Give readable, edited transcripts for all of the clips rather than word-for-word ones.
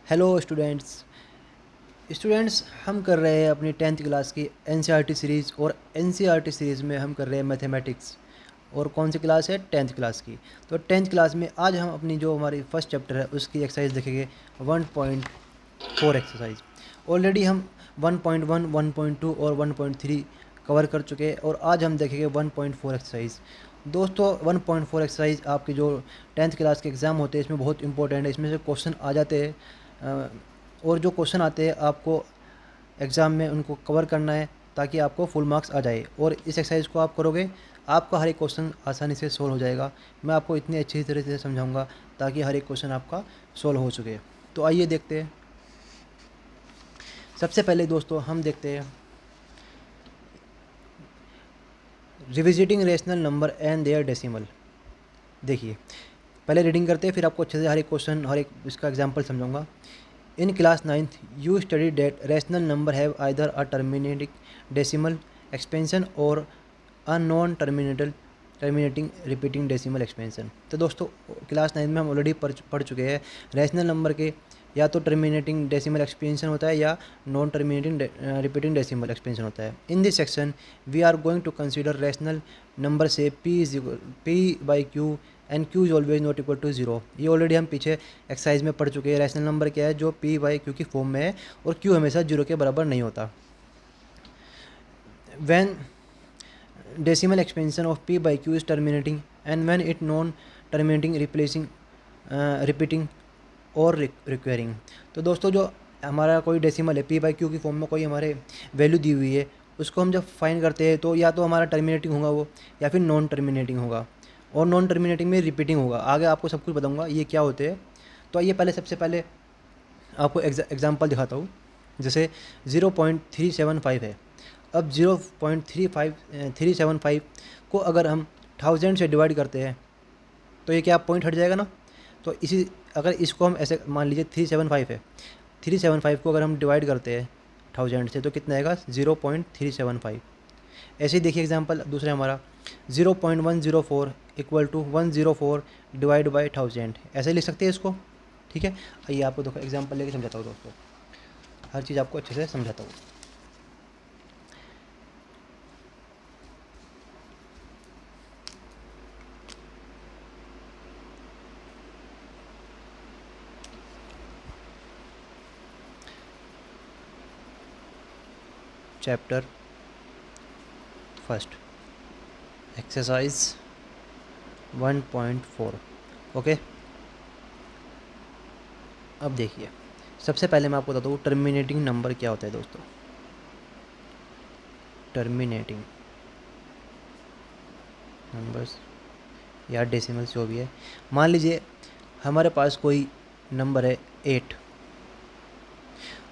Hello students हम कर रहे हैं अपनी 10th क्लास की एनसीईआरटी सीरीज़ और एनसीईआरटी सीरीज़ में हम कर रहे हैं मैथमेटिक्स। और कौन सी क्लास है? 10th क्लास की। तो 10th क्लास में आज हम अपनी जो हमारी फर्स्ट चैप्टर है उसकी एक्सरसाइज देखेंगे 1.4 एक्सरसाइज। ऑलरेडी हम 1.1, 1.2 और 1.3 कवर कर चुके हैं और आज हम देखेंगे 1.4 एक्सरसाइज। दोस्तों 1.4 एक्सरसाइज आपके जो 10th क्लास के एग्ज़ाम होते हैं इसमें बहुत इंपॉर्टेंट है। इसमें से क्वेश्चन आ जाते हैं और जो क्वेश्चन आते हैं आपको एग्ज़ाम में उनको कवर करना है ताकि आपको फुल मार्क्स आ जाए। और इस एक्सरसाइज को आप करोगे आपका हर एक क्वेश्चन आसानी से सोल्व हो जाएगा। मैं आपको इतनी अच्छी तरह से समझाऊंगा ताकि हर एक क्वेश्चन आपका सोल्व हो चुके। तो आइए देखते हैं। सबसे पहले दोस्तों हम देखते हैं revisiting rational number and their decimal. देखिए पहले रीडिंग करते हैं फिर आपको अच्छे से हर एक क्वेश्चन हर एक इसका एग्जांपल समझाऊंगा। In class 9th, you studied that rational number have either a terminating decimal expansion or a non-terminating repeating decimal expansion। तो दोस्तों क्लास 9 में हम ऑलरेडी पढ़ चुके हैं रैशनल नंबर के या तो टर्मिनेटिंग डेसिमल एक्सपेंशन होता है या non terminating repeating decimal expansion होता है। In this section we are going to consider rational number से p/q and q is always not equal to 0। ये ऑलरेडी हम पीछे एक्सरसाइज में पढ़ चुके हैं। रैशनल नंबर क्या है? जो p/q की फॉर्म में है और q हमेशा 0 के बराबर नहीं होता। When decimal expansion of p/q is terminating and when it non terminating replacing repeating और रिक्वेयरिंग। तो दोस्तों जो हमारा कोई डेसिमल है p/q की फॉर्म में कोई हमारे वैल्यू दी हुई है उसको हम जब फाइंड करते हैं तो या तो हमारा टर्मिनेटिंग होगा वो या फिर नॉन टर्मिनेटिंग होगा। और नॉन टर्मिनेटिंग में रिपीटिंग होगा। आगे आपको सब कुछ बताऊंगा ये क्या होते हैं। तो आइए पहले सबसे पहले आपको एग्जांपल दिखाता हूँ। जैसे 0.375 है। अब 0.375 को अगर हम 1000 से डिवाइड करते हैं तो ये क्या पॉइंट हट जाएगा ना। तो इसी अगर इसको हम ऐसे मान लीजिए 375 है, 375 को अगर हम डिवाइड करते हैं 1000 से तो कितना आएगा 0.375। ऐसे ही देखिए एग्जांपल दूसरा हमारा 0.104 इक्वल टू 104 डिवाइड बाई 1000। ऐसे लिख सकते हैं इसको। ठीक है आइए आपको देखो एग्जांपल लेके समझाता हूँ दोस्तों। हर चीज़ आपको अच्छे से समझाता हूँ। Chapter first exercise 1.4। ओके अब देखिए सबसे पहले मैं आपको बताता हूँ टर्मिनेटिंग नंबर क्या होता है दोस्तों। टर्मिनेटिंग नंबर्स या डेसिमल्स जो भी है, मान लीजिए हमारे पास कोई नंबर है 8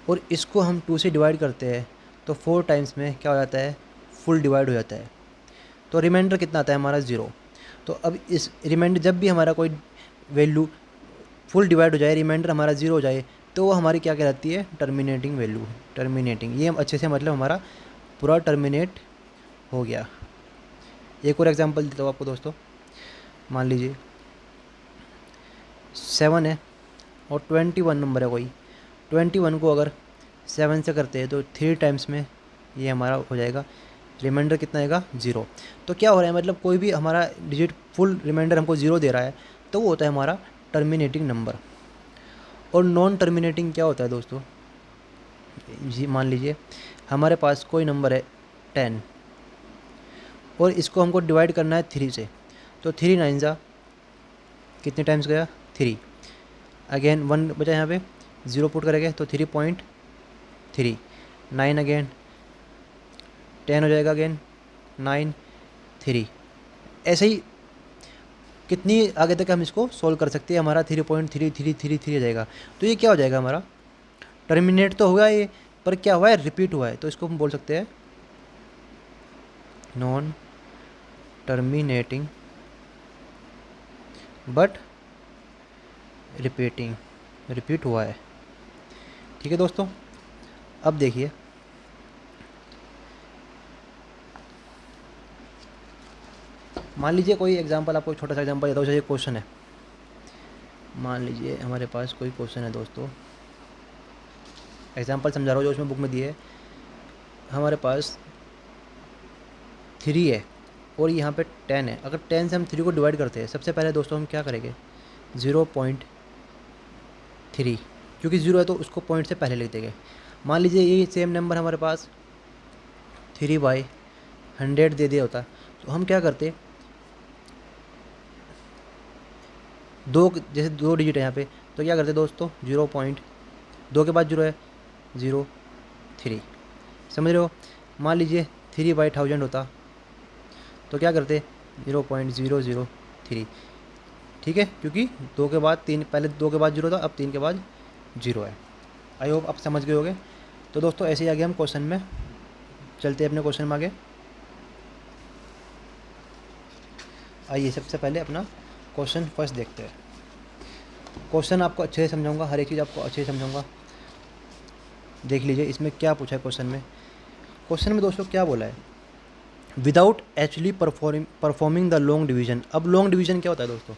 और इसको हम 2 से डिवाइड करते हैं तो 4 टाइम्स में क्या हो जाता है फुल डिवाइड हो जाता है। तो रिमाइंडर कितना आता है हमारा 0। तो अब इस रिमाइंडर जब भी हमारा कोई वैल्यू फुल डिवाइड हो जाए रिमाइंडर हमारा 0 हो जाए तो वो हमारी क्या कहलाती है टर्मिनेटिंग वैल्यू। टर्मिनेटिंग ये हम अच्छे से मतलब हमारा पूरा टर्मिनेट हो गया। एक और एग्जांपल देता हूँ आपको दोस्तों। मान लीजिए 7 है और 21 नंबर है कोई। 21 को अगर 7 से करते हैं तो 3 टाइम्स में ये हमारा हो जाएगा रिमाइंडर कितना आएगा 0। तो क्या हो रहा है मतलब कोई भी हमारा डिजिट फुल रिमाइंडर हमको 0 दे रहा है तो वो होता है हमारा टर्मिनेटिंग नंबर। और नॉन टर्मिनेटिंग क्या होता है दोस्तों? जी मान लीजिए हमारे पास कोई नंबर है 10 और इसको हमको डिवाइड करना है 3 से। तो 3 9 जा कितने टाइम्स गया 3। अगेन 1 बचा यहाँ पे 0 पुट करेंगे तो 3.3 9 अगेन 10 हो जाएगा अगेन 9 3। ऐसे ही कितनी आगे तक हम इसको सोल्व कर सकते हैं। हमारा 3.3333 हो जाएगा। तो ये क्या हो जाएगा हमारा टर्मिनेट तो होगा ये पर क्या हुआ है रिपीट हुआ है। तो इसको हम बोल सकते हैं non terminating but repeating, repeat हुआ है। ठीक है दोस्तों अब देखिए मान लीजिए कोई एग्जांपल आपको छोटा सा एग्जांपल देता हूँ। जैसे क्वेश्चन है, मान लीजिए हमारे पास कोई क्वेश्चन है दोस्तों एग्जाम्पल समझा रहा हूँ जो उसमें बुक में दिए है। हमारे पास 3 है और यहाँ पे 10 है। अगर 10 से हम 3 को डिवाइड करते हैं, सबसे पहले दोस्तों हम क्या करेंगे, 0.3, क्योंकि 0 है तो उसको पॉइंट से पहले लिख देंगे। मान लीजिए ये सेम नंबर हमारे पास 3/100 दे दिया होता, तो हम क्या करते, दो जैसे 2 डिजिट है यहाँ पे, तो क्या करते दोस्तों, 0.2 के बाद 0 है, 0.3, समझ रहे हो। मान लीजिए 3/1000 होता, तो क्या करते, 0.003, ठीक है, क्योंकि 2 के बाद 3, पहले 2 के बाद 0 था, अब 3 के बाद 0 है। आई होप आप समझ गए होगे। तो दोस्तों ऐसे ही आगे हम क्वेश्चन में चलते हैं, अपने क्वेश्चन में आगे। आइए सबसे पहले अपना क्वेश्चन फर्स्ट देखते हैं। क्वेश्चन आपको अच्छे से समझाऊंगा, हर एक चीज़ आपको अच्छे से समझाऊंगा। देख लीजिए इसमें क्या पूछा है क्वेश्चन में। क्वेश्चन में दोस्तों क्या बोला है, without actually performing the long division. अब लॉन्ग डिवीजन क्या होता है दोस्तों,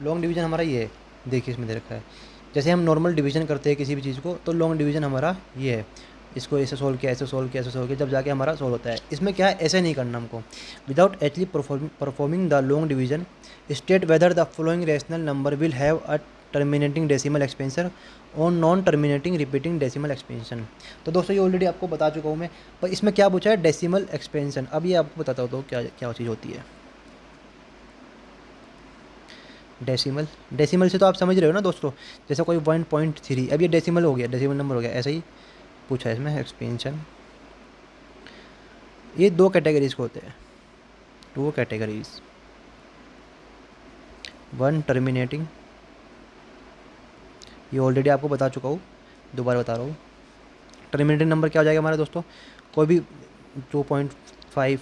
लॉन्ग डिवीजन हमारा ये है, देखिए इसमें दे रखा है, जैसे हम नॉर्मल डिवीजन करते हैं किसी भी चीज़ को, तो लॉन्ग डिवीजन हमारा ये है, इसको ऐसे सोल्व किया, ऐसे सोल्व किया, ऐसे सोल्व किया, जब जाके हमारा सोल्व होता है। इसमें क्या है, ऐसे नहीं करना हमको। Without actually performing the long division, state whether the following rational number will have a terminating decimal expansion और non terminating repeating decimal expansion. तो दोस्तों ये ऑलरेडी आपको बता चुका हूँ मैं, पर इसमें क्या पूछा है, डेसिमल एक्सपेंशन। अब ये आपको बताता हूँ तो क्या क्या चीज़ होती है डेसिमल। डेसिमल से तो आप समझ रहे हो ना दोस्तों, जैसे कोई 1.3, अब ये डेसिमल हो गया, डेसिमल नंबर हो गया, ऐसा ही पूछा है इसमें एक्सपेंशन। ये 2 कैटेगरीज को होते हैं, 2 कैटेगरीज, 1 टर्मिनेटिंग, ये ऑलरेडी आपको बता चुका हूँ, दोबारा बता रहा हूँ। टर्मिनेटिंग नंबर क्या हो जाएगा हमारा दोस्तों, कोई भी 2.5,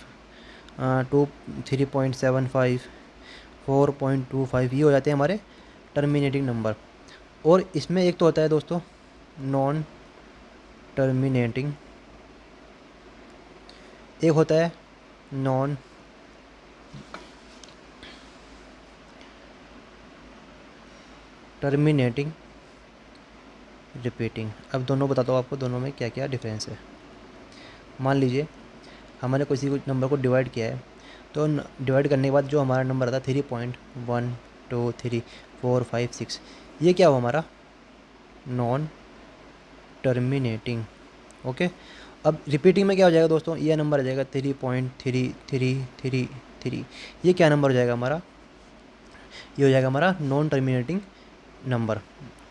3.75, 4.25, ये हो जाते हैं हमारे टर्मिनेटिंग नंबर। और इसमें एक तो होता है दोस्तों नॉन टर्मिनेटिंग, एक होता है नॉन टर्मिनेटिंग रिपीटिंग। अब दोनों बताता हूँ आपको, दोनों में क्या क्या डिफरेंस है। मान लीजिए हमने किसी को नंबर को डिवाइड किया है, तो डिवाइड करने के बाद जो हमारा नंबर आता है 3.12345 ये क्या हुआ हमारा, नॉन टर्मिनेटिंग। ओके, अब रिपीटिंग में क्या हो जाएगा दोस्तों, ये नंबर आ जाएगा 3.3333, ये क्या नंबर हो जाएगा हमारा, ये हो जाएगा हमारा नॉन टर्मिनेटिंग नंबर,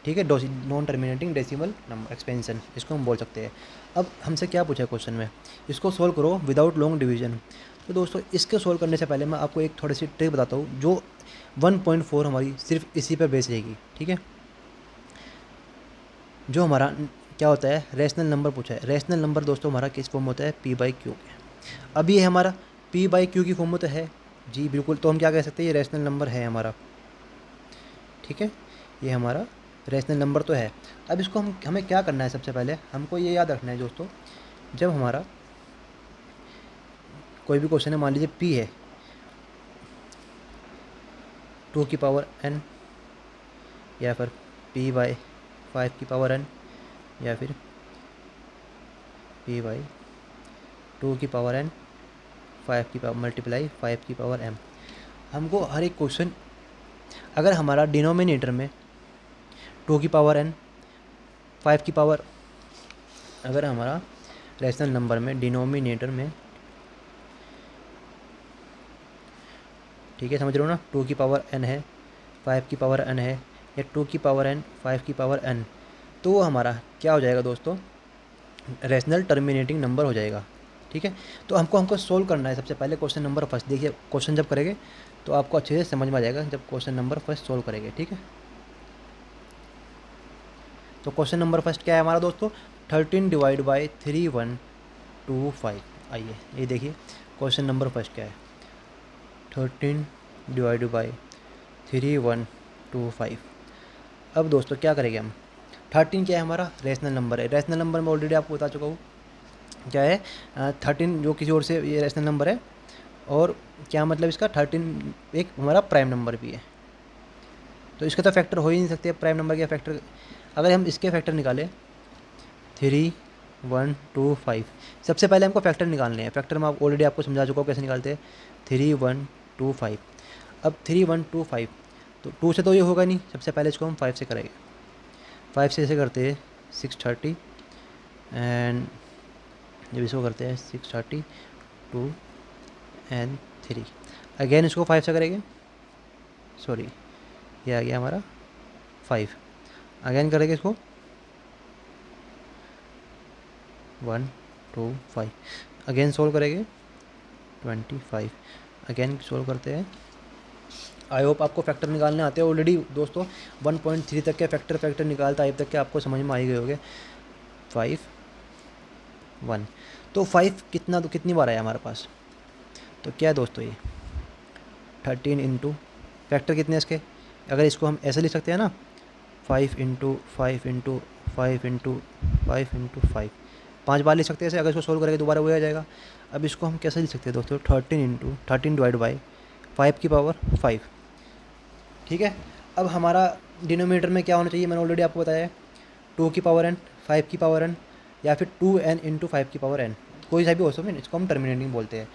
ठीक है, non terminating decimal number expansion इसको हम बोल सकते हैं। अब हमसे क्या पूछा है क्वेश्चन में, इसको सोल्व करो विदाउट लॉन्ग डिवीजन। तो दोस्तों इसके सोल्व करने से पहले मैं आपको एक थोड़ी सी ट्रिक बताता हूँ, जो 1.4 हमारी सिर्फ इसी पर बेस रहेगी, ठीक है। जो हमारा क्या होता है, रेशनल नंबर पूछा है। रेशनल नंबर दोस्तों हमारा किस फॉर्म होता है, P/Q के। अब ये हमारा P/Q की फॉर्म में तो है जी, बिल्कुल, तो हम क्या कह सकते हैं, ये रेशनल नंबर है हमारा, ठीक है, ये हमारा रेशनल नंबर तो है। अब इसको हमें क्या करना है, सबसे पहले हमको ये याद रखना है दोस्तों, जब हमारा कोई भी क्वेश्चन है, मान लीजिए P है 2n, या फिर P/5n, या फिर P/2n, 5 मल्टीप्लाई 5m। हमको हर एक क्वेश्चन, अगर हमारा डिनोमिनेटर में 2n, 5, अगर हमारा रेशनल नंबर में डिनोमिनेटर में, ठीक है, समझ रहे हो ना, 2n है, 5n है, या 2n, 5n, तो वो हमारा क्या हो जाएगा दोस्तों, रेशनल टर्मिनेटिंग नंबर हो जाएगा, ठीक है। तो हमको सोल्व करना है सबसे पहले क्वेश्चन नंबर फर्स्ट। देखिए क्वेश्चन जब करेंगे तो आपको अच्छे से समझ में आ जाएगा, जब क्वेश्चन नंबर फर्स्ट सोल्व करेंगे, ठीक है। तो क्वेश्चन नंबर फर्स्ट क्या है हमारा दोस्तों, 13/3125। आइए ये देखिए क्वेश्चन नंबर फर्स्ट क्या है, 13/3125। अब दोस्तों क्या करेंगे हम, 13 क्या है हमारा, रेशनल नंबर है। रेशनल नंबर में ऑलरेडी आपको बता चुका हूँ क्या है, 13 जो किसी और से ये रेशनल नंबर है, और क्या मतलब इसका, 13 एक हमारा प्राइम नंबर भी है, तो इसका तो फैक्टर हो ही नहीं सकते प्राइम नंबर के फैक्टर। अगर हम इसके फैक्टर निकालें 3125। सबसे पहले हमको फैक्टर निकालने हैं। फैक्टर में आप ऑलरेडी आपको समझा चुका हूँ कैसे निकालते हैं। 3125। अब 3125 तो 2 से तो ये होगा नहीं, सबसे पहले इसको हम 5 से करेंगे। 5 से ऐसे करते हैं 630 एंड जब इसको करते हैं 630 2 एंड 3। अगेन इसको 5 से करेंगे, सॉरी ये आ गया हमारा 5। अगेन करेंगे इसको 1 2 5। अगेन सोल्व करेंगे 25। अगेन सोल्व करते हैं। आई होप आपको फैक्टर निकालने आते हैं ऑलरेडी दोस्तों। 1.3 तक के फैक्टर निकालता है तक के आपको समझ में आ ही गए होंगे। 5 1 तो 5 कितनी बार आया हमारे पास, तो क्या है दोस्तों ये 13 इंटू फैक्टर कितने इसके, अगर इसको हम ऐसे लिख सकते हैं ना 5 इंटू 5 इंटू 5 इंटू 5 इंटू 5, 5 बार लिख सकते हैं ऐसे। अगर इसको सोल्व करेंगे दोबारा वही आ जाएगा। अब इसको हम कैसे लिख सकते हैं दोस्तों 13 इंटू 13 डिवाइड बाई 5 की पावर 5। ठीक है, अब हमारा डिनोमिनेटर में क्या होना चाहिए, मैंने ऑलरेडी आपको बताया है 2 की पावर n 5 की पावर n या फिर 2n इंटू 5 की पावर n, कोई सा भी हो सकता है, इसको हम टर्मिनेटिंग बोलते हैं।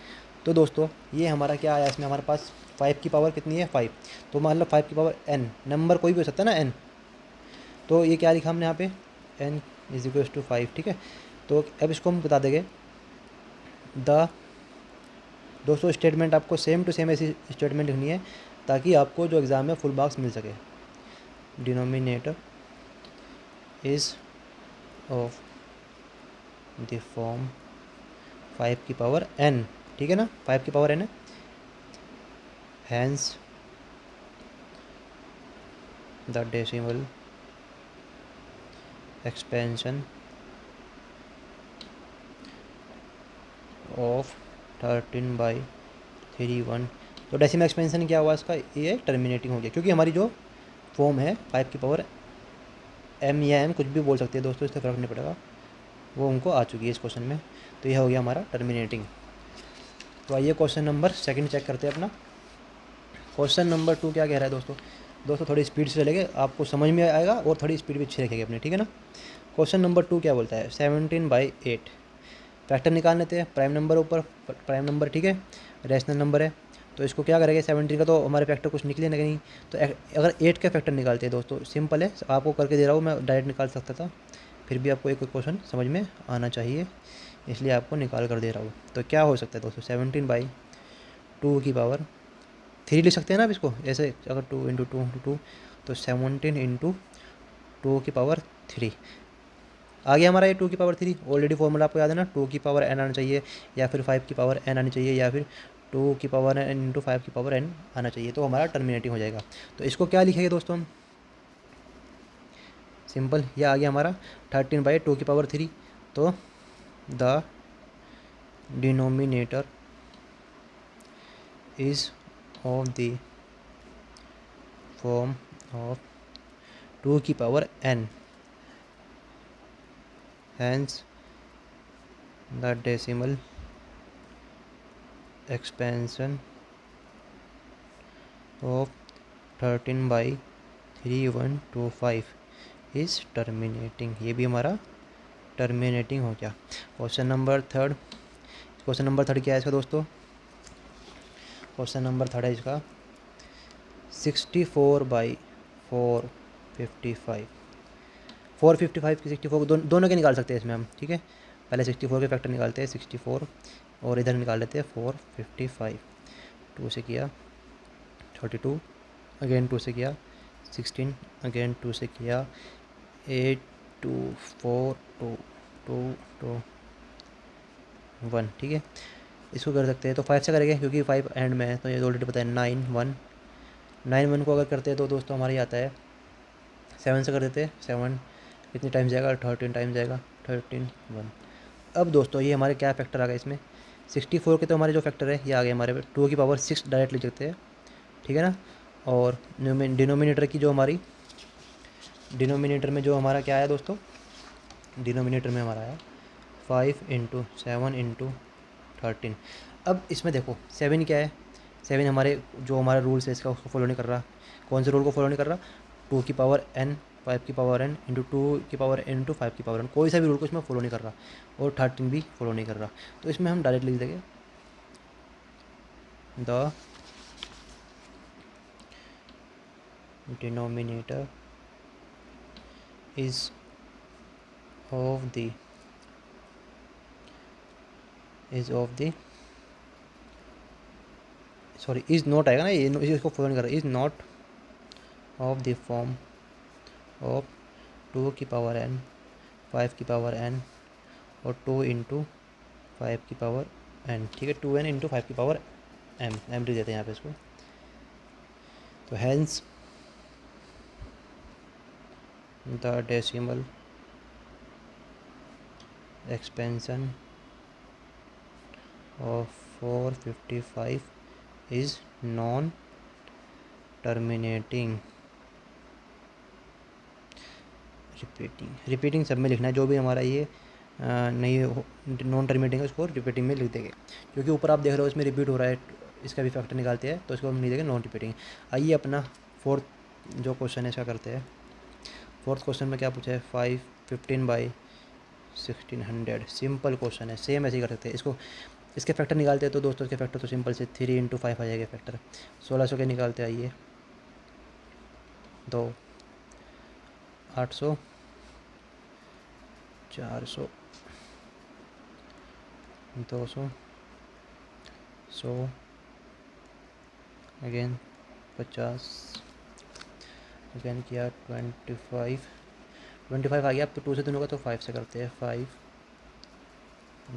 तो दोस्तों ये हमारा क्या आया, इसमें हमारे पास 5 की पावर कितनी है 5, तो मान लो 5 की पावर n, नंबर कोई भी हो सकता है ना n, तो ये क्या लिखा हमने यहाँ पे n इज इक्वल्स टू 5। ठीक है, तो अब इसको हम बता देंगे दोस्तों स्टेटमेंट आपको सेम टू सेम ऐसी स्टेटमेंट लिखनी है ताकि आपको जो एग्ज़ाम में फुल मार्क्स मिल सके। Denominator is of the form 5 की पावर n, ठीक है ना, 5 की पावर n है, hence the decimal expansion of 13/31। तो डेसिमल एक्सपेंशन क्या हुआ इसका, ये टर्मिनेटिंग हो गया क्योंकि हमारी जो फॉर्म है 5 की पावर m या m कुछ भी बोल सकते हैं दोस्तों, इससे फ़र्क नहीं पड़ेगा, वो उनको आ चुकी है इस क्वेश्चन में। तो यह हो गया हमारा टर्मिनेटिंग। तो आइए क्वेश्चन नंबर सेकंड चेक करते हैं अपना। क्वेश्चन नंबर 2 क्या कह रहा है दोस्तों थोड़ी स्पीड से चलेंगे, आपको समझ में आएगा और थोड़ी स्पीड भी अच्छी रखेगी अपनी, ठीक है ना। क्वेश्चन नंबर 2 क्या बोलता है 17/8। फैक्टर निकाल लेते हैं, प्राइम नंबर ऊपर प्राइम नंबर, ठीक है, रैशनल नंबर है, तो इसको क्या करेंगे 17 का तो हमारे फैक्टर कुछ निकले नहीं, तो अगर 8 का फैक्टर निकालते हैं दोस्तों, सिंपल है, आपको करके दे रहा हूँ, मैं डायरेक्ट निकाल सकता था, फिर भी आपको एक क्वेश्चन समझ में आना चाहिए इसलिए आपको निकाल कर दे रहा हूँ। तो क्या हो सकता है दोस्तों 17/2 की पावर 3 लिख सकते हैं ना आप इसको ऐसे, अगर 2 इंटू 2 इंटू 2 तो 17 इंटू 2 की पावर 3 आ गया हमारा ये 2 की पावर 3। ऑलरेडी फॉर्मूला आपको याद है ना, 2 की पावर n आना चाहिए या फिर 5 की पावर n आनी चाहिए या फिर 2 की पावर n इंटू 5 की पावर n आना चाहिए, तो हमारा टर्मिनेटिंग हो जाएगा। तो इसको क्या लिखेंगे दोस्तों हम, सिंपल, ये आ गया हमारा 13/2 की पावर 3। तो the denominator is of the form of 2 की power n, hence the decimal expansion of 13/3125 is terminating। ये भी हमारा टर्मिनेटिंग हो गया। क्वेश्चन नंबर थर्ड क्या है इसका दोस्तों, क्वेश्चन नंबर थर्ड है इसका 64/455। 455 की 64 दोनों के निकाल सकते हैं इसमें हम, ठीक है, पहले 64 के फैक्टर निकालते हैं 64 और इधर निकाल लेते हैं 455। 2 से किया 32, अगेन 2 से किया 16, अगेन 2 से किया 8 2 4 2 2 2 1, ठीक है, इसको कर सकते हैं। तो 5 से करेंगे क्योंकि 5 एंड में है, तो ये ऑलरेडी पता है 9 1 9 1 को अगर करते हैं तो दोस्तों हमारे आता है 7 से कर देते हैं, 7 कितनी टाइम जाएगा 13 टाइम जाएगा, 13 1। अब दोस्तों ये हमारे क्या फैक्टर आ गए इसमें 64 के, तो हमारे जो फैक्टर है ये आ गए हमारे 2 की पावर 6 डायरेक्ट लिख सकते हैं, ठीक है ना। और डिनोमिनेटर की जो हमारी डिनोमिनेटर में जो हमारा क्या आया दोस्तों, डिनोमिनेटर में हमारा आया 5 इंटू 7 इंटू 13। अब इसमें देखो 7 क्या है, 7 हमारे जो हमारा रूल्स है इसका उसको फॉलो नहीं कर रहा। कौन से रूल को फॉलो नहीं कर रहा, 2 की पावर n 5 की पावर n इंटू 2 की पावर n इंटू 5 की पावर n। कोई सा भी रूल को इसमें फॉलो नहीं कर रहा और 13 भी फॉलो नहीं कर रहा। तो इसमें हम डायरेक्ट लिख देंगे the denominator is of the sorry is not आएगा ना, ये इसको फॉलो नहीं कर रहा, is not of the form of 2 की पावर n 5 की पावर n और 2 इंटू 5 की पावर n। ठीक है, 2n इंटू 5 की पावर m लिख देते हैं यहाँ पे इसको। तो hence the decimal expansion of 455 is non terminating. Repeating सब में लिखना है, जो भी हमारा ये नहीं नॉन टर्मिनेटिंग है उसको रिपीटिंग में लिख देंगे, क्योंकि ऊपर आप देख रहे हो इसमें रिपीट हो रहा है, इसका भी फैक्टर निकालते हैं तो इसको हम लिख देंगे नॉन रिपीटिंग। आइए अपना फोर्थ जो क्वेश्चन है इसका करते हैं। फोर्थ क्वेश्चन में क्या पूछा है, 515/1600। सिंपल क्वेश्चन है, सेम ऐसे ही कर सकते हैं इसको। इसके फैक्टर निकालते हैं तो दोस्तों इसके फैक्टर तो सिंपल से 3 इंटू 5 आ जाएगा फैक्टर। 1600 के निकालते आइए, 2 800 400 200 100 अगेन 50 अगेन किया 25 आ गया। अब तो 2 से दोनों का तो 5 से करते हैं, 5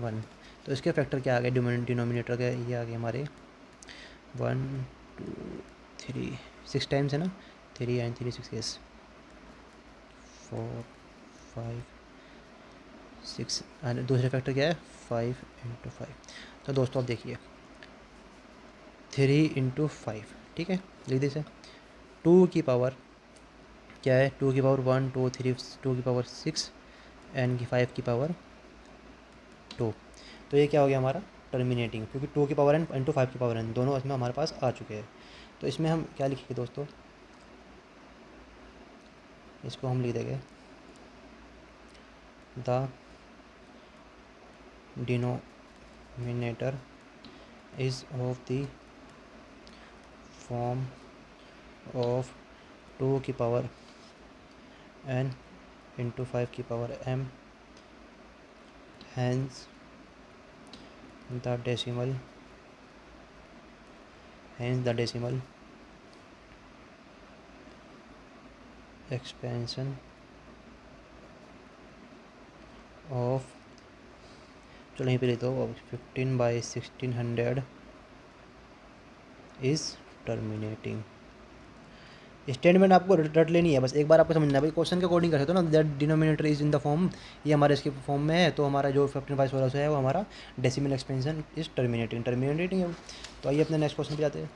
1। तो इसके फैक्टर क्या आ गए डिनोमिनेटर के, ये आ गए हमारे 1 2 3 6 टाइम्स है ना, 3 एंड 3 6 यस 4 5 6 एंड दूसरे फैक्टर क्या है 5 इंटू 5। तो दोस्तों आप देखिए 3 इंटू 5, ठीक है लिख दीजिए। 2 की पावर क्या है, 2 की पावर 1 2 3 2 की पावर 6 एन की 5 की पावर 2। तो ये क्या हो गया हमारा टर्मिनेटिंग, क्योंकि 2 की पावर एन इंटू 5 की पावर एन दोनों इसमें हमारे पास आ चुके हैं। तो इसमें हम क्या लिखेंगे दोस्तों, इसको हम लिख देंगे the denominator is of the form of 2 की पावर n इंटू 5 की power m, hence the decimal expansion of, चलो यहीं पे लिख दो 15/1600 इज़ टर्मिनेटिंग। स्टेटमेंट आपको रट लेनी है, बस एक बार आपको समझना है भाई, क्वेश्चन के अकॉर्डिंग कर सकते हो ना, that denominator is in the form, ये हमारे इसके फॉर्म में है, तो हमारा जो 15/1600 है वो हमारा डेसिमल एक्सपेंशन इज टर्मिनेटिंग है। तो आइए अपने नेक्स्ट क्वेश्चन पे जाते हैं।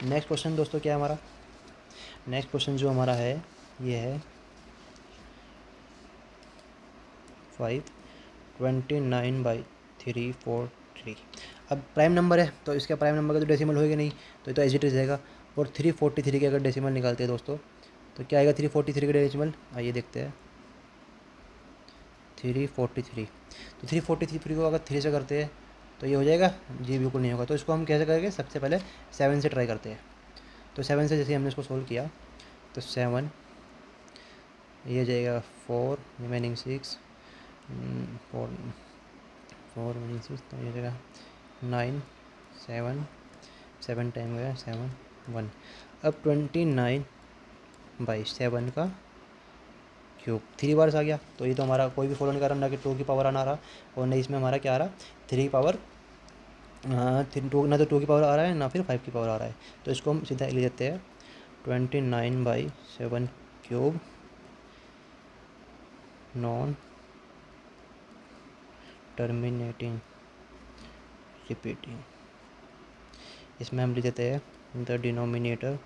नेक्स्ट क्वेश्चन दोस्तों क्या है हमारा, नेक्स्ट क्वेश्चन जो हमारा है ये है 529/343। अब प्राइम नंबर है तो इसका प्राइम नंबर का तो डेसिमल होएगा नहीं, तो ये तो एज इट इज रहेगा। और 343 के अगर डेसिमल निकालते हैं दोस्तों तो क्या आएगा 343 का डेसिमल, आइए देखते हैं 343। तो 343 को अगर 3 से करते हैं तो ये हो जाएगा, जी बिल्कुल नहीं होगा। तो इसको हम कैसे करेंगे, सबसे पहले 7 से ट्राई करते हैं। तो 7 से जैसे हमने इसको सोल्व किया तो 7 ये जाएगा 4 रिमेनिंग 6 4 रिमेनिंग 6, तो ये जाएगा 9 7 टाइम गया 7 1। अब 29/7 का क्यूब 3 बार आ गया। तो ये तो हमारा कोई भी फॉलो नहीं कर रहा, ना कि 2 की पावर आना रहा और नहीं इसमें हमारा क्या आ रहा 3 की पावर, ना तो 2 की पावर आ रहा है ना फिर 5 की पावर आ रहा है। तो इसको हम सीधा ले लेते हैं 29/7 क्यूब नॉन टर्मिनेटिंग रिपीटिंग। इसमें हम लिख देते हैं the denominator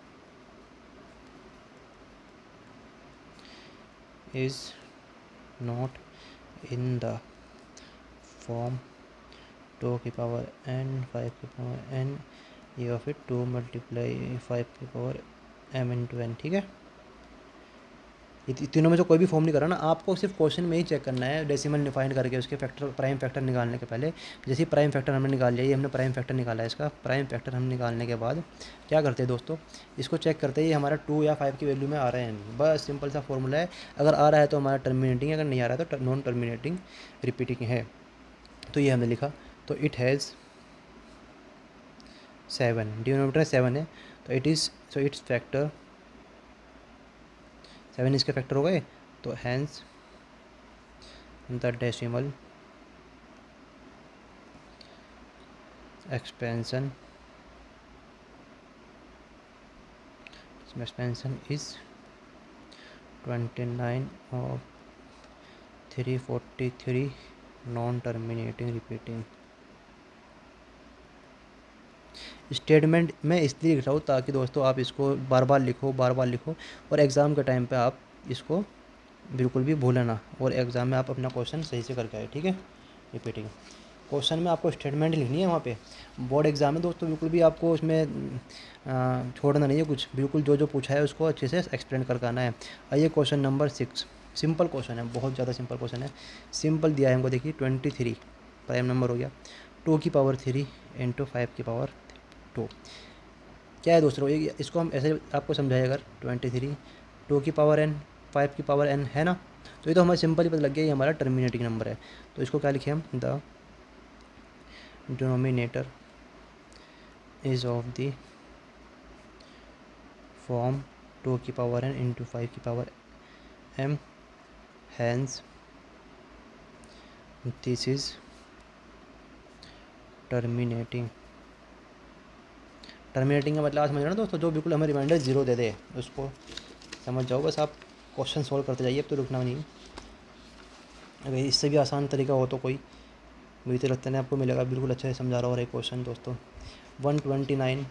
is not in the form 2 की पावर n 5 की पावर n या फिर 2 × 5 की पावर m × n, ठीक है। ये तीनों में से कोई भी फॉर्म नहीं करा ना, आपको सिर्फ क्वेश्चन में ही चेक करना है डेसिमल डिफाइन करके उसके फैक्टर प्राइम फैक्टर निकालने के पहले। जैसे प्राइम फैक्टर हमने निकाल लिया, ये हमने प्राइम फैक्टर निकाला है, इसका प्राइम फैक्टर हम निकालने के बाद क्या करते हैं दोस्तों, इसको चेक करते हैं ये हमारा 2 या 5 की वैल्यू में आ रहा है नहीं, बस सिंपल सा फॉर्मूला है। अगर आ रहा है तो हमारा टर्मिनेटिंग है, अगर नहीं आ रहा है तो नॉन टर्मिनेटिंग रिपीटिंग है। तो ये हमने लिखा, तो इट हैज़ 7, डिनोमिनेटर 7 है, तो it is, so its factor 7 इसके फैक्टर हो गए, तो hence the decimal expansion is 29 of 343 non terminating repeating. Statement मैं इसलिए लिख रहा हूँ ताकि दोस्तों आप इसको बार बार लिखो और एग्ज़ाम के टाइम पे आप इसको बिल्कुल भी भूलें ना, और एग्ज़ाम में आप अपना क्वेश्चन सही से करके आए, ठीक है। रिपीटिंग क्वेश्चन में आपको स्टेटमेंट लिखनी है, वहाँ पे बोर्ड एग्ज़ाम है दोस्तों, बिल्कुल भी आपको उसमें छोड़ना नहीं है कुछ, बिल्कुल जो जो पूछा है उसको अच्छे से एक्सप्लेन करके आना है। आइए क्वेश्चन नंबर 6, सिंपल क्वेश्चन है, बहुत ज़्यादा सिंपल क्वेश्चन है। सिंपल दिया है हमको, देखिए 23 प्राइम नंबर हो गया, 2 की पावर 3 इंटू 5 की पावर 2। क्या है दोस्तों, इसको हम ऐसे आपको समझाए, अगर 23 2 की पावर n 5 की पावर n है ना, तो ये तो हमें सिंपल ही पता लग गया, ये हमारा टर्मिनेटिंग नंबर है। तो इसको क्या लिखे हम, the denominator is of the form 2 की पावर n इंटू 5 की power m, hence this is terminating. Terminating का मतलब आप समझ रहे हो ना दोस्तों, जो बिल्कुल हमें रिमाइंडर 0 दे दे, उसको समझ जाओ, बस आप क्वेश्चन सॉल्व करते जाइए, अब तो रुकना नहीं। अगर इससे भी आसान तरीका हो तो कोई, मुझे तो लगता नहीं आपको मिलेगा, बिल्कुल अच्छे से समझा रहा हो रहा है क्वेश्चन दोस्तों। 129,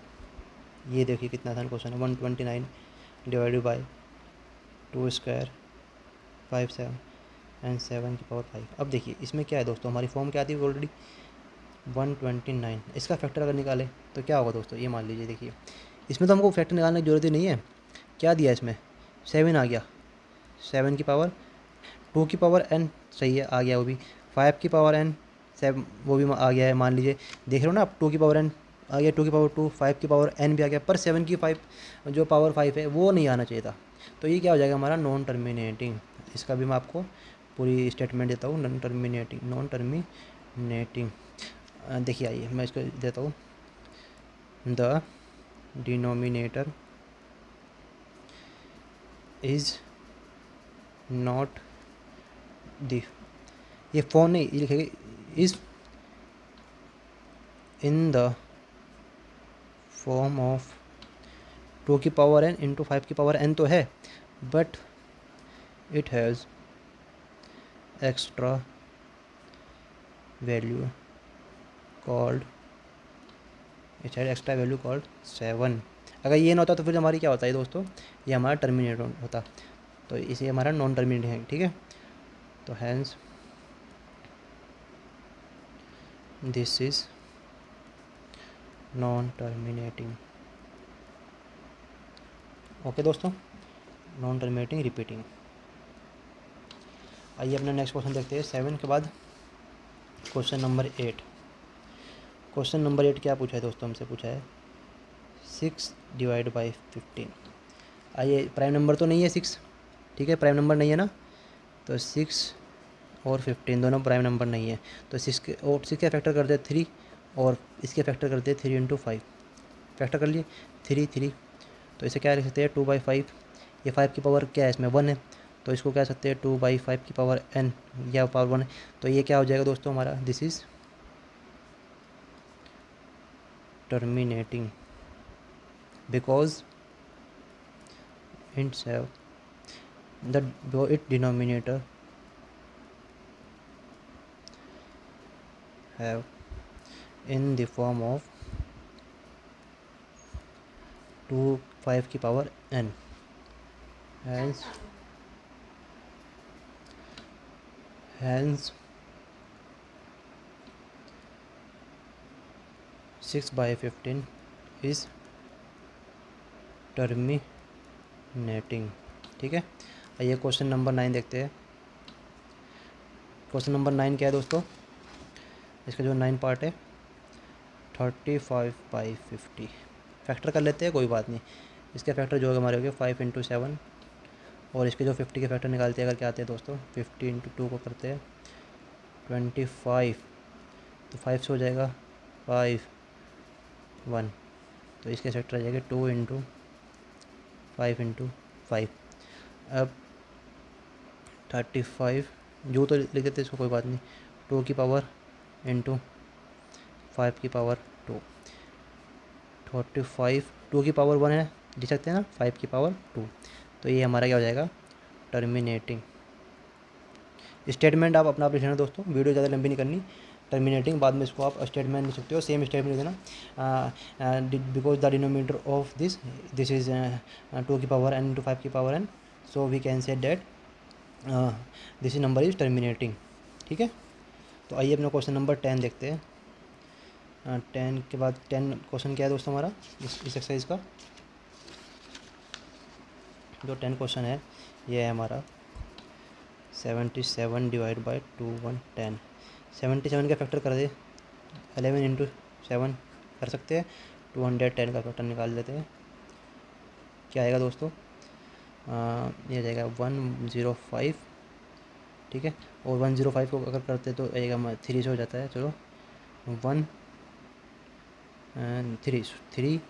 ये देखिए कितना आसान क्वेश्चन है, 129 डिवाइडेड बाई 2 स्क्वायर 5 7 एंड 7 की पावर 5। अब देखिए इसमें क्या है दोस्तों, हमारी फॉर्म क्या आती है ऑलरेडी 129, इसका फैक्टर अगर निकाले तो क्या होगा दोस्तों, ये मान लीजिए, देखिए इसमें तो हमको फैक्टर निकालने की ज़रूरत ही नहीं है, क्या दिया इसमें 7 आ गया, 7 की पावर 2 की पावर n सही है, आ गया वो भी, 5 की पावर n 7 वो भी आ गया है, मान लीजिए, देख रहे हो ना आप, 2 की पावर n आ गया, 2 की पावर 2, 5 की पावर n भी आ गया, पर 7 की 5 जो पावर 5 है वो नहीं आना चाहिए था। तो ये क्या हो जाएगा हमारा नॉन टर्मिनेटिंग। इसका भी मैं आपको पूरी स्टेटमेंट देता हूँ, नॉन टर्मिनेटिंग। देखिए आइए मैं इसको देता हूँ, the denominator is not the, ये फॉर्म नहीं, ये लिखेगा is in the form of 2 की पावर n इंटू 5 की पावर n तो है, but it has extra value called, it has extra value called 7। अगर ये ना होता तो फिर हमारी क्या होता है दोस्तों, ये हमारा टर्मिनेटर होता, तो इसे हमारा नॉन टर्मिनेट है, ठीक है। तो hence this is non terminating. Okay दोस्तों, नॉन टर्मिनेटिंग रिपीटिंग। आइए अपना नेक्स्ट क्वेश्चन देखते हैं, 7 के बाद क्वेश्चन नंबर 8। क्वेश्चन नंबर 8 क्या पूछा है दोस्तों, हमसे पूछा है 6 डिवाइड बाई 15। आइए प्राइम नंबर तो नहीं है 6, ठीक है, प्राइम नंबर नहीं है ना, तो 6 और 15 दोनों प्राइम नंबर नहीं है, तो 6 के और 6 का फैक्टर करते हैं 3, और इसके फैक्टर करते हैं 3 इंटू 5, फैक्टर कर लिए 3 3, तो इसे क्या लिख सकते हैं 2/5, ये 5 की पावर क्या है इसमें 1 है, तो इसको कह सकते हैं 2/5 की पावर n या पावर 1 है। तो ये क्या हो जाएगा दोस्तों हमारा, this is terminating because it's have the it denominator have in the form of 2 5 की power n, hence 6/15 is terminating, ठीक है। आइए क्वेश्चन नंबर 9 देखते हैं। क्वेश्चन नंबर 9 क्या है दोस्तों, इसका जो 9 पार्ट है 35/50 फैक्टर कर लेते हैं, कोई बात नहीं। इसके फैक्टर जो हमारे हो गए 5 × 7 और इसके जो 50 के फैक्टर निकालते हैं अगर क्या आते हैं दोस्तों 50 × 2 को करते हैं 25, तो 5 से हो जाएगा 5 1, तो इसके फैक्टर आ जाएगा 2 × 5 × 5। अब 35 जो तो लिख देते इसको, कोई बात नहीं, 2 की पावर इंटू 5 की पावर 2, 45 2 की पावर 1 है, लिख सकते हैं ना, 5 की पावर 2, तो ये हमारा क्या हो जाएगा टर्मिनेटिंग। स्टेटमेंट आप अपना लिख लेना दोस्तों, वीडियो ज़्यादा लंबी नहीं करनी। टर्मिनेटिंग बाद में इसको आप स्टेटमेंट लिख सकते हो, सेम स्टेटमेंट लिख देना, because the denominator of this is 2 की पावर n × 5 की power n, so we can say that this number is terminating. ठीक है, तो आइए अपना क्वेश्चन नंबर 10 देखते हैं। 10 के बाद 10 क्वेश्चन क्या है दोस्तों हमारा इस एक्सरसाइज का, जो 10 क्वेश्चन है ये है हमारा 77 / 2 1 10। 77 का फैक्टर कर दे 11 × 7 कर सकते हैं, 210 का फैक्टर निकाल लेते हैं। क्या आएगा दोस्तों, ये आ जाएगा 105। ठीक है, और 105 को अगर करते तो आएगा 3 से हो जाता है, चलो 1 and 3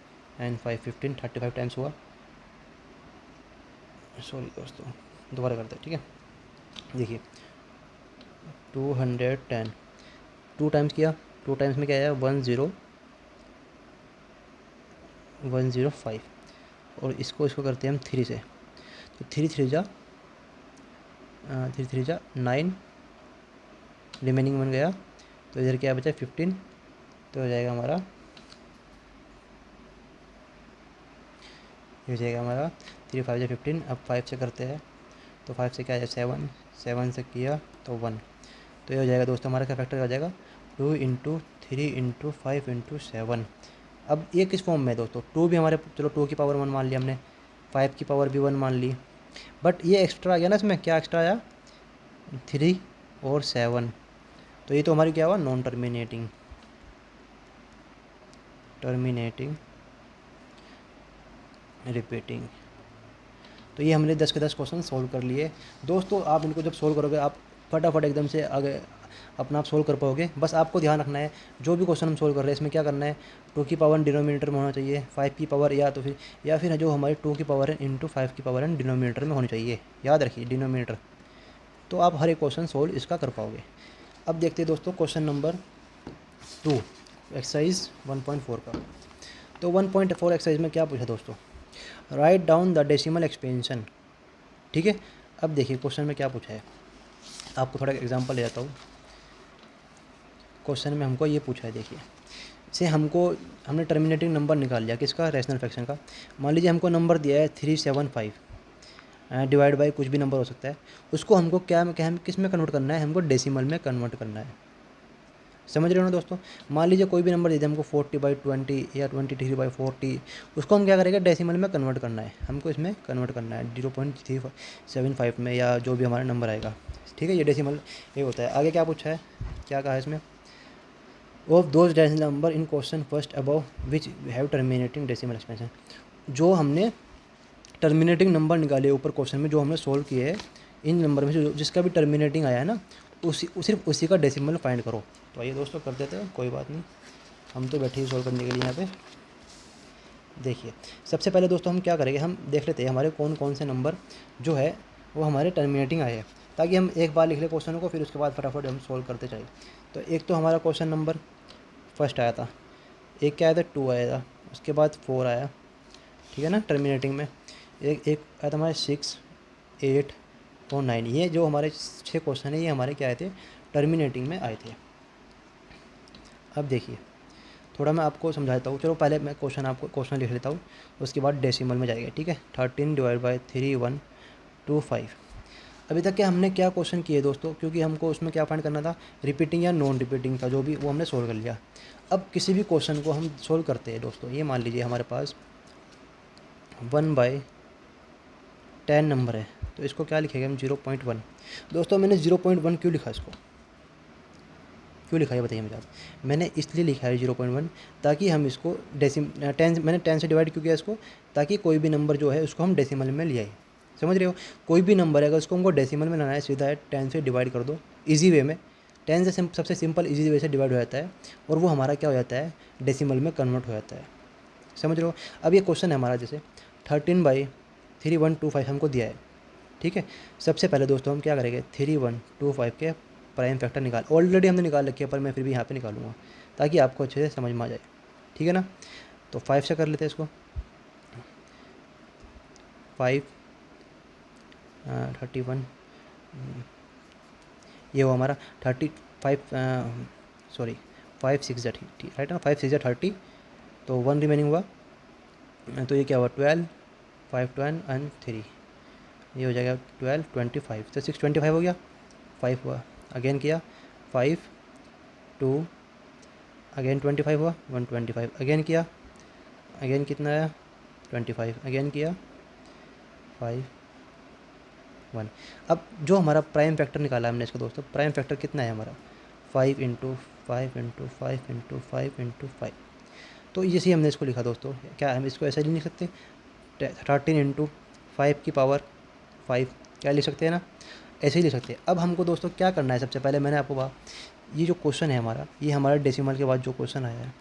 and 5 15 35 टाइम्स हुआ। सॉरी दोस्तों, दोबारा करते हैं। ठीक है, देखिए 210 2 टाइम्स किया, 2 टाइम्स में क्या आया 105, और इसको करते हैं हम 3 से, तो 3 3 जा 9, रिमेनिंग बन गया, तो इधर क्या बचा 15, तो हो जाएगा हमारा, ये हो जाएगा हमारा 3 5 15। अब 5 से करते हैं, तो 5 से क्या है 7, 7 से किया तो 1, तो ये हो जाएगा दोस्तों हमारा क्या फैक्टर आ जाएगा 2 × 3 × 5 × 7। अब ये किस फॉर्म में दोस्तों, 2 भी हमारे, चलो 2 की पावर 1 मान लिया हमने, 5 की पावर भी 1 मान ली, बट ये एक्स्ट्रा आ गया ना, इसमें क्या एक्स्ट्रा आया 3 और 7, तो ये तो हमारी क्या हुआ नॉन टर्मिनेटिंग रिपीटिंग। तो ये हमने 10 के 10 क्वेश्चन सोल्व कर लिए दोस्तों। आप इनको जब सोल्व करोगे आप फटाफट एकदम से आगे अपना आप सोल्व कर पाओगे। बस आपको ध्यान रखना है जो भी क्वेश्चन हम सोल्व कर रहे हैं इसमें क्या करना है, 2 की पावर डिनोमिनेटर में होना चाहिए, 5 की पावर या फिर जो हमारी 2 की पावर है इंटू 5 की पावर है डिनोमिनेटर में होनी चाहिए, याद रखिए डिनोमिनेटर, तो आप हर एक क्वेश्चन सोल्व इसका कर पाओगे। अब देखते हैं दोस्तों क्वेश्चन नंबर 2 एक्सरसाइज 1.4 का। तो 1.4 एक्सरसाइज में क्या पूछा दोस्तों, write down the decimal expansion. ठीक है, अब देखिए क्वेश्चन में क्या पूछा है, आपको थोड़ा एग्जांपल ले जाता हूँ। क्वेश्चन में हमको ये पूछा है, देखिए से हमने टर्मिनेटिंग नंबर निकाल लिया किसका, रैशनल फ्रैक्शन का। मान लीजिए हमको नंबर दिया है 375 डिवाइड बाई कुछ भी नंबर हो सकता है, उसको हमको क्या किस में कन्वर्ट करना है, हमको डेसिमल में कन्वर्ट करना है। समझ रहे हो ना दोस्तों, मान लीजिए कोई भी नंबर दे दे हमको 40/20 या 23/40, उसको हम क्या करेंगे डेसिमल में कन्वर्ट करना है, हमको इसमें कन्वर्ट करना है 0.375 में या जो भी हमारा नंबर आएगा। ठीक है, ये डेसिमल ये होता है। आगे क्या पूछा है, क्या कहा है इसमें, of those decimal number in question first above which have terminating decimal expansion. जो हमने टर्मिनेटिंग नंबर निकाले ऊपर क्वेश्चन में, जो हमने सोल्व किए हैं इन नंबर में से जिसका भी टर्मिनेटिंग आया है ना, सिर्फ उसी का डेसिमल फाइंड करो। तो आइए दोस्तों कर देते हैं, कोई बात नहीं, हम तो बैठे ही सोल्व करने के लिए यहाँ पे। देखिए सबसे पहले दोस्तों हम क्या करेंगे, हम देख लेते हैं हमारे कौन कौन से नंबर जो है वो हमारे टर्मिनेटिंग आए हैं, ताकि हम एक बार लिख लें क्वेश्चन को, फिर उसके बाद फटाफट हम सोल्व करते चले। तो एक तो हमारा क्वेश्चन नंबर फर्स्ट आया था, एक क्या आया था 2 आया था, उसके बाद 4 आया, ठीक है ना टर्मिनेटिंग में, एक आया था हमारे 6 8 और 9। ये जो हमारे 6 क्वेश्चन है ये हमारे क्या आए थे टर्मिनेटिंग में आए थे। अब देखिए थोड़ा मैं आपको समझाता हूँ, चलो पहले मैं क्वेश्चन लिख लेता हूँ, उसके बाद डेसिमल में जाएगा। ठीक है, 13 / 3 125। अभी तक क्या हमने क्या क्वेश्चन किए दोस्तों, क्योंकि हमको उसमें क्या फाइंड करना था, रिपीटिंग या नॉन रिपीटिंग था, जो भी वो हमने सोल्व कर लिया। अब किसी भी क्वेश्चन को हम सोल्व करते हैं दोस्तों, ये मान लीजिए हमारे पास 1/10 नंबर है, तो इसको क्या लिखेंगे हम 0.1। दोस्तों मैंने 0.1 क्यों लिखा इसको, क्यों लिखा है बताइए मुझे आप। मैंने इसलिए लिखा है 0.1 ताकि हम इसको मैंने 10 से डिवाइड क्यों किया इसको, ताकि कोई भी नंबर जो है उसको हम डेसिमल में ले आए। समझ रहे हो, कोई भी नंबर है अगर उसको हमको डेसिमल में लाना है सीधा है 10 से डिवाइड कर दो ईजी वे में। 10 से सबसे सिंपल ईजी वे से डिवाइड हो जाता है और वो हमारा क्या हो जाता है, डेसिमल में कन्वर्ट हो जाता है। समझ रहे हो। अब ये क्वेश्चन है हमारा, जैसे 13/3125 हमको दिया है, ठीक है। सबसे पहले दोस्तों हम क्या करेंगे, 3125 के प्राइम फैक्टर निकाल, ऑलरेडी हमने निकाल रखी है पर मैं फिर भी यहाँ पे निकालूंगा ताकि आपको अच्छे से समझ में आ जाए, ठीक है ना। तो 5 से कर लेते हैं इसको, 5 31 ये वो हमारा 35 सॉरी 5 6 राइट ना, 5 6 30, तो 1 रिमेनिंग हुआ, तो ये क्या हुआ 12, 5 12 एंड 3, ये हो जाएगा 12 25, तो 6 25 हो गया, 5 हुआ, अगेन किया 5 2 अगेन 25 हुआ, 125 अगेन किया, अगेन कितना आया 25, अगेन किया 5 1। अब जो हमारा प्राइम फैक्टर निकाला हमने इसका दोस्तों, प्राइम फैक्टर कितना है हमारा 5 इंटू 5 इंटू 5 इंटू 5 इंटू 5। तो इसी हमने इसको लिखा दोस्तों, क्या हम इसको ऐसा नहीं लिख सकते 13 इंटू 5 की पावर 5, क्या लिख सकते हैं ना, ऐसे ही लिख सकते हैं। अब हमको दोस्तों क्या करना है, सबसे पहले मैंने आपको कहा ये जो क्वेश्चन है हमारा, ये हमारा डेसिमल के बाद जो क्वेश्चन आया है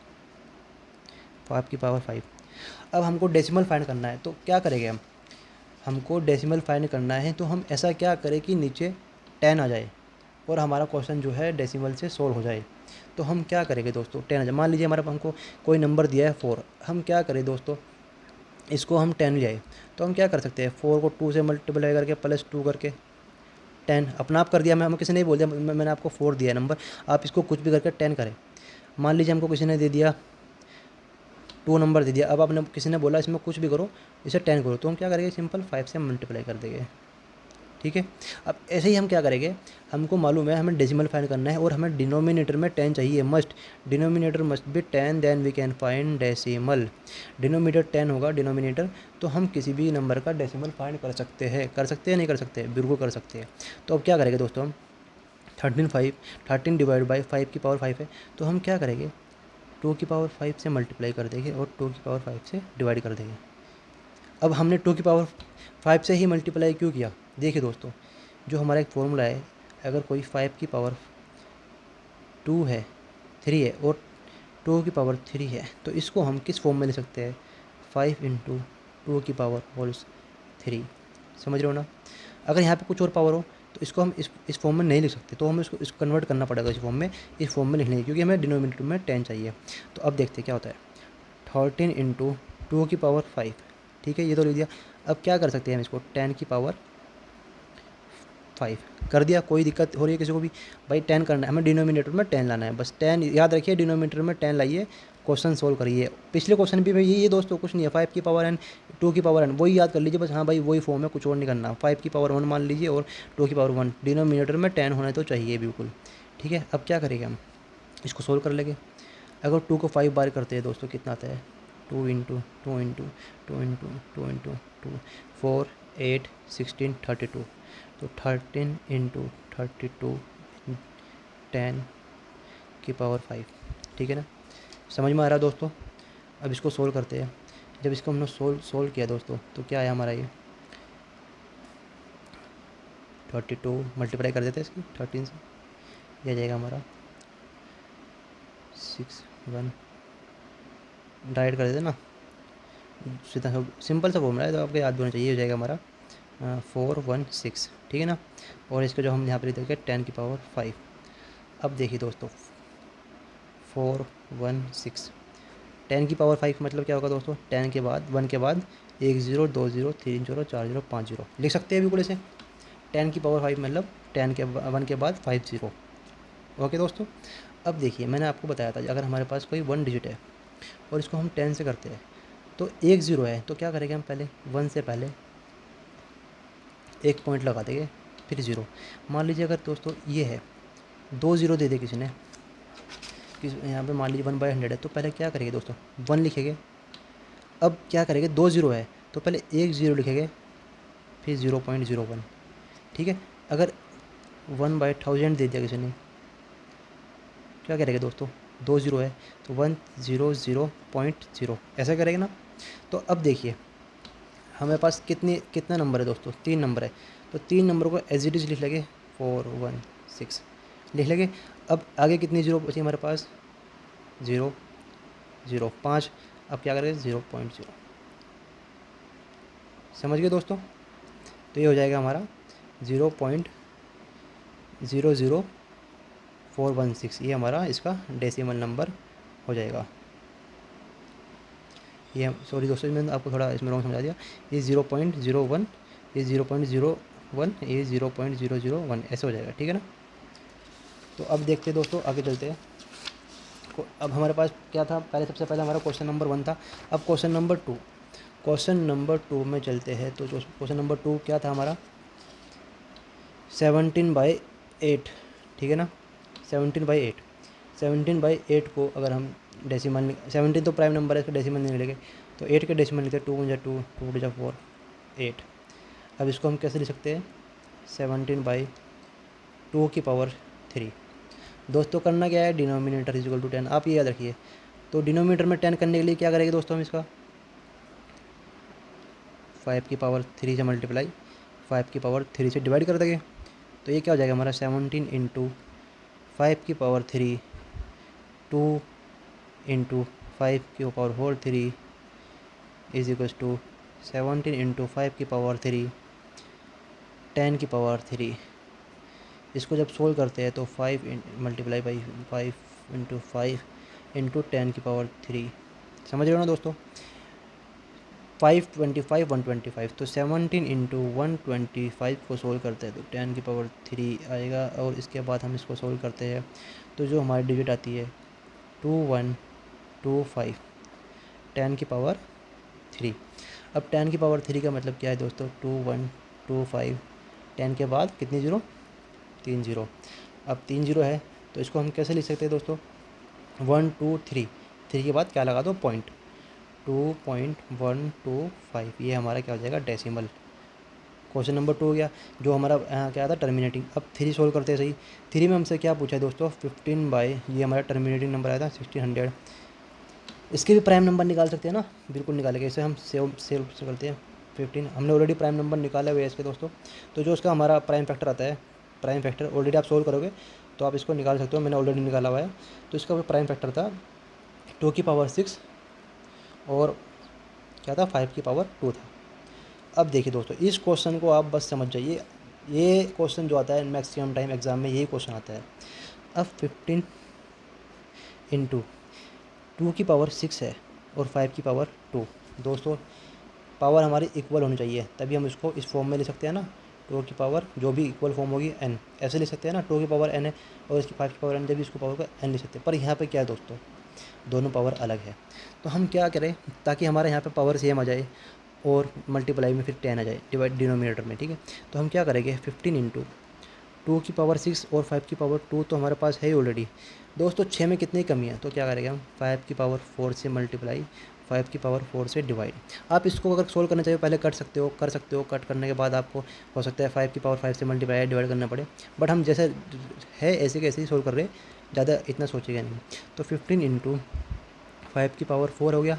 5 की पावर 5, अब हमको डेसिमल फाइंड करना है। तो क्या करेंगे हमको डेसिमल फाइंड करना है, तो हम ऐसा क्या करें कि नीचे 10 आ जाए और हमारा क्वेश्चन जो है डेसिमल से सोल्व हो जाए। तो हम क्या करेंगे दोस्तों, 10 आ जाए, मान लीजिए हमारा हमको कोई नंबर दिया है 4, हम क्या करें दोस्तों, इसको हम 10 ले आए, तो हम क्या कर सकते हैं 4 को 2 से मल्टीप्लाई करके प्लस 2 करके 10 अपना आप कर दिया, मैं हमें किसी ने बोल दिया, मैंने आपको 4 दिया नंबर, आप इसको कुछ भी करके 10 करें। मान लीजिए हमको किसी ने दे दिया 2 नंबर दे दिया, अब आपने किसी ने बोला इसमें कुछ भी करो, इसे 10 करो, तो हम क्या करेंगे सिंपल 5 से मल्टीप्लाई कर देंगे, ठीक है। अब ऐसे ही हम क्या करेंगे, हमको मालूम है हमें डेसिमल फाइंड करना है और हमें डिनोमिनेटर में 10 चाहिए, must denominator must be 10, then we can find decimal. Denominator 10 होगा डिनोमिनेटर, तो हम किसी भी नंबर का डेसिमल फाइंड कर सकते हैं, नहीं कर सकते, बिल्कुल कर सकते हैं। तो अब क्या करेंगे दोस्तों हम 13 डिवाइड बाई 5 की पावर 5 है, तो हम क्या करेंगे 2 की पावर 5 से मल्टीप्लाई कर देंगे और 2 की पावर 5 से डिवाइड कर देंगे। अब हमने 2 की पावर 5 से ही मल्टीप्लाई क्यों किया, देखिए दोस्तों जो हमारा एक फॉर्मूला है, अगर कोई 5 की पावर 2 है 3 है और 2 की पावर 3 है, तो इसको हम किस फॉर्म में ले सकते हैं 5 इंटू 2 की पावर होल 3। समझ रहे हो ना। अगर यहाँ पे कुछ और पावर हो तो इसको हम इस फॉर्म में नहीं लिख सकते, तो हमें इसको कन्वर्ट करना पड़ेगा इस फॉर्म में, इस फॉर्म में लिखने की, क्योंकि हमें डिनोमिनेटर में 10 चाहिए। तो अब देखते हैं क्या होता है 13 इंटू 2 की पावर 5, ठीक है ये तो लिख दिया। अब क्या कर सकते हैं हम इसको 10 की पावर 5 कर दिया, कोई दिक्कत हो रही है किसी को भी, भाई 10 करना है हमें, डिनोमिनेटर में 10 लाना है, बस 10 याद रखिए, डिनोमिनेटर में 10 लाइए, क्वेश्चन सोल्व करिए। पिछले क्वेश्चन भी ये दोस्तों कुछ नहीं है, 5 की पावर n 2 की पावर n वही याद कर लीजिए बस, हाँ भाई वही फॉर्म है, कुछ और नहीं करना। 5 की पावर 1 मान लीजिए और 2 की पावर 1, डिनोमिनेटर में 10 होना तो चाहिए बिल्कुल, ठीक है। अब क्या करेंगे हम इसको सोल्व कर लेंगे। अगर 2 को 5 बार करते हैं दोस्तों कितना आता है 2 इंटू 2 इंटू 2 इंटू 2 इंटू 2 4 8 16 32, तो 13 इंटू 32 10 की पावर 5, ठीक है ना। समझ में आ रहा है दोस्तों। अब इसको सोल्व करते हैं। जब इसको हमने सोल्व किया दोस्तों तो क्या आया हमारा ये 32 मल्टीप्लाई कर देते हैं इसकी 13 से, यह जाएगा हमारा 6 1 डायरेक्ट कर देते ना, सीधा सिंपल सा फॉर्मूला है तो आपको याद होना चाहिए, हो जाएगा हमारा 416, ठीक है ना। और इसका जो हम यहाँ पर देखें 10 की पावर 5। अब देखिए दोस्तों 416 10 की पावर 5 मतलब क्या होगा दोस्तों, 10 के बाद 1 के बाद 1 0 2 0 3 0 4 0 5 0 लिख सकते हैं बिल्कुल ऐसे। 10 की पावर 5 मतलब 10 के 1 के बाद 5 0। ओके दोस्तों। अब देखिए मैंने आपको बताया था अगर हमारे पास कोई 1 डिजिट है और इसको हम 10 से करते हैं तो 1 0 है, तो क्या करेंगे हम पहले 1 से पहले एक पॉइंट लगा देंगे फिर 0। मान लीजिए अगर दोस्तों ये है 2 0 दे दे किसी ने, यहाँ पे मान लीजिए 1/100 है, तो पहले क्या करेंगे दोस्तों 1 लिखेंगे। अब क्या करेंगे 2 0 है तो पहले 1 0 लिखेंगे फिर 0.01, ठीक है। अगर 1/1000 दे दिया किसी ने, क्या करेगा दोस्तों, 2 ज़ीरो है तो 100.0 ऐसा करेगा ना। तो अब देखिए हमारे पास कितना नंबर है दोस्तों, 3 नंबर है। तो 3 नंबर को एज इट इज़ लिख लेंगे, 416 लिख लेंगे। अब आगे कितनी ज़ीरो बची हमारे पास, 0.05। अब क्या करेंगे, 0.0, समझ गए दोस्तों। तो ये हो जाएगा हमारा 0.00416, ये हमारा इसका डेसिमल नंबर हो जाएगा। ये सॉरी दोस्तों, मैंने आपको थोड़ा इसमें रॉन्ग समझा दिया। ये 0.01, ये 0.01, ये 0.001 ऐसे हो जाएगा, ठीक है ना। तो अब देखते हैं दोस्तों, आगे चलते हैं। अब हमारे पास क्या था, सबसे पहले हमारा क्वेश्चन नंबर 1 था। अब क्वेश्चन नंबर टू में चलते हैं। तो क्वेश्चन नंबर 2 क्या था हमारा, 17/8, ठीक है ना। 17/8, 17/8 को अगर हम डेसिमल, 17 तो प्राइम नंबर है, इसका डेसिमल नहीं निकलेंगे, तो 8 के डेसिमल लिखते हैं, 2 × 2, 2 × 4, 8। अब इसको हम कैसे लिख सकते हैं, 17/2⁻3। दोस्तों करना क्या है, डिनोमिनेटर इक्वल टू 10, आप ये याद रखिए। तो डिनोमिनेटर में 10 करने के लिए क्या करेंगे दोस्तों, हम इसका 5⁻3 से मल्टीप्लाई, 5⁻3 से डिवाइड कर देंगे। तो ये क्या हो जाएगा हमारा, 17 × 5⁻3, 2 × 5⁻3 इज इक्वल्स टू 17 × 5⁻3, 10⁻3। इसको जब सोल्व करते हैं तो 5 मल्टीप्लाई बाई 5 × 5 × 10⁻3, समझ रहे हो ना दोस्तों। 525 125, तो 17 × 125 को सोल्व करते हैं तो 10⁻3 आएगा। और इसके बाद हम इसको सोल्व करते हैं तो जो हमारी डिजिट आती है 2125, 10⁻3। अब 10⁻3 का मतलब क्या है दोस्तों, 2125, 10 के बाद कितनी ज़ीरो, 3 ज़ीरो। अब 3 ज़ीरो है तो इसको हम कैसे लिख सकते हैं दोस्तों, 1 2 3, 3 के बाद क्या लगा दो, पॉइंट, 2.125, ये हमारा क्या हो जाएगा, डेसिमल। क्वेश्चन नंबर 2 हो गया। जो हमारा क्या था, टर्मिनेटिंग। अब 3 सोल्व करते हैं सही। 3 में हमसे क्या पूछा है दोस्तों, 15/, ये हमारा टर्मिनेटिंग नंबर आया था 1600। इसके भी प्राइम नंबर निकाल सकते हैं ना, बिल्कुल निकालेंगे। इसे हम सेव करते हैं। 15 हमने ऑलरेडी प्राइम नंबर निकाले हुए हैं इसके दोस्तों। तो जो उसका हमारा प्राइम फैक्टर आता है, प्राइम फैक्टर ऑलरेडी आप सोल्व करोगे तो आप इसको निकाल सकते हो, मैंने ऑलरेडी निकाला हुआ है। तो इसका प्राइम फैक्टर था 2⁻6 और क्या था, 5⁻2 था। अब देखिए दोस्तों, इस क्वेश्चन को आप बस समझ जाइए। ये क्वेश्चन जो आता है मैक्सिमम टाइम एग्ज़ाम में यही क्वेश्चन आता है। अब 15 × 2⁻6 है और 5⁻2। दोस्तों पावर हमारी इक्वल होनी चाहिए, तभी हम इसको इस फॉर्म में ले सकते हैं ना। 2 की पावर जो भी इक्वल फॉर्म होगी n, ऐसे ले सकते हैं ना, 2 की पावर n है और इसकी 5 की पावर n, जब भी इसको पावर का n ले सकते हैं। पर यहाँ पे क्या है दोस्तों, दोनों पावर अलग है। तो हम क्या करें, ताकि हमारे यहाँ पे पावर सेम आ जाए और मल्टीप्लाई में फिर 10 आ जाए डिवाइड डिनोमिनेटर में, ठीक है। तो हम क्या करेंगे, 15 × 2⁻6 और 5⁻2 तो हमारे पास है ऑलरेडी दोस्तों। 6 में कितनी कमी है, तो क्या करेंगे हम 5⁻4 से मल्टीप्लाई, 5⁻4 से डिवाइड। आप इसको अगर सोल्व करना चाहिए पहले कर सकते हो, कट करने के बाद आपको हो सकता है 5⁻5 से मल्टीप्लाई डिवाइड करना पड़े। बट हम जैसे है ऐसे के ऐसे ही सोल्व कर रहे हैं, ज़्यादा इतना सोचेगा नहीं। तो 15 × 5⁻4 हो गया।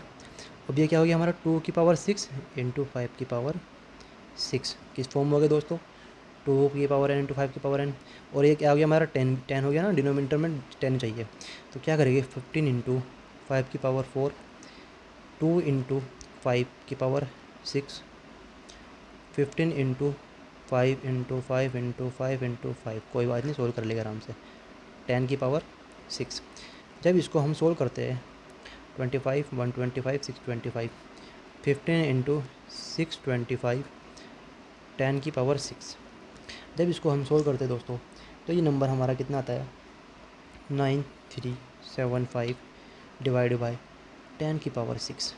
अब ये क्या हो गया हमारा, 2⁻6 × 5⁻6 किस फॉर्म में हो गया दोस्तों, 2n × 5n। और ये क्या हो गया हमारा, 10 हो गया ना, डिनोमिनेटर में 10 चाहिए। तो क्या करेंगे, 15 × 5⁻4, 2 × 5⁻6, 15 × 5 × 5 × 5 × 5, कोई बात नहीं, सोल्व कर लेगा आराम से, 10⁻6। जब इसको हम सोल्व करते हैं 25 125 625, 15 × 625, 10⁻6। जब इसको हम सोल्व करते हैं दोस्तों तो ये नंबर हमारा कितना आता है, 9375 डिवाइड बाई 10⁻6।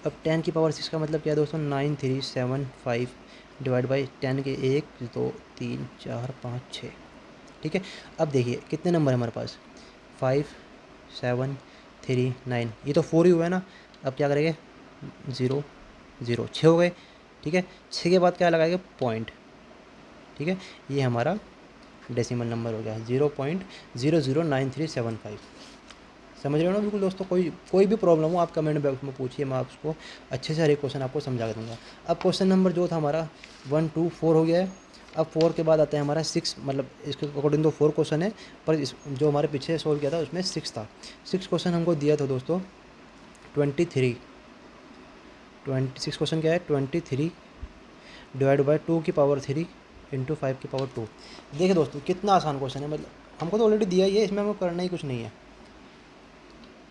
अब 10⁻6 का मतलब क्या है दोस्तों, 9375 डिवाइड बाई 10 के 1 2 3 4 5 6, ठीक है। अब देखिए कितने नंबर है हमारे पास, 5 7 3 9, ये तो 4 ही हुआ है ना। अब क्या करेंगे, 0 0 6 हो गए, ठीक है। 6 के बाद क्या लगाएंगे, पॉइंट, ठीक है। ये हमारा डेसिमल नंबर हो गया 0.009375। समझ रहे हो ना बिल्कुल दोस्तों। कोई भी प्रॉब्लम हो आप कमेंट बॉक्स में पूछिए, मैं आपको अच्छे से हर एक क्वेश्चन आपको समझा दूंगा। अब क्वेश्चन नंबर जो था हमारा 1 2 4 हो गया है। अब 4 के बाद आता है हमारा 6, मतलब इसके अकॉर्डिंग तो 4 क्वेश्चन है, पर जो हमारे पीछे सोल्व किया था उसमें 6 था। 6 क्वेश्चन हमको दिया था दोस्तों 26 क्वेश्चन क्या है 23 डिवाइड बाई 2 की पावर 3 इंटू 5 की पावर 2। देखिए दोस्तों कितना आसान क्वेश्चन है, मतलब हमको तो ऑलरेडी दिया ही है, इसमें हमको करना ही कुछ नहीं है।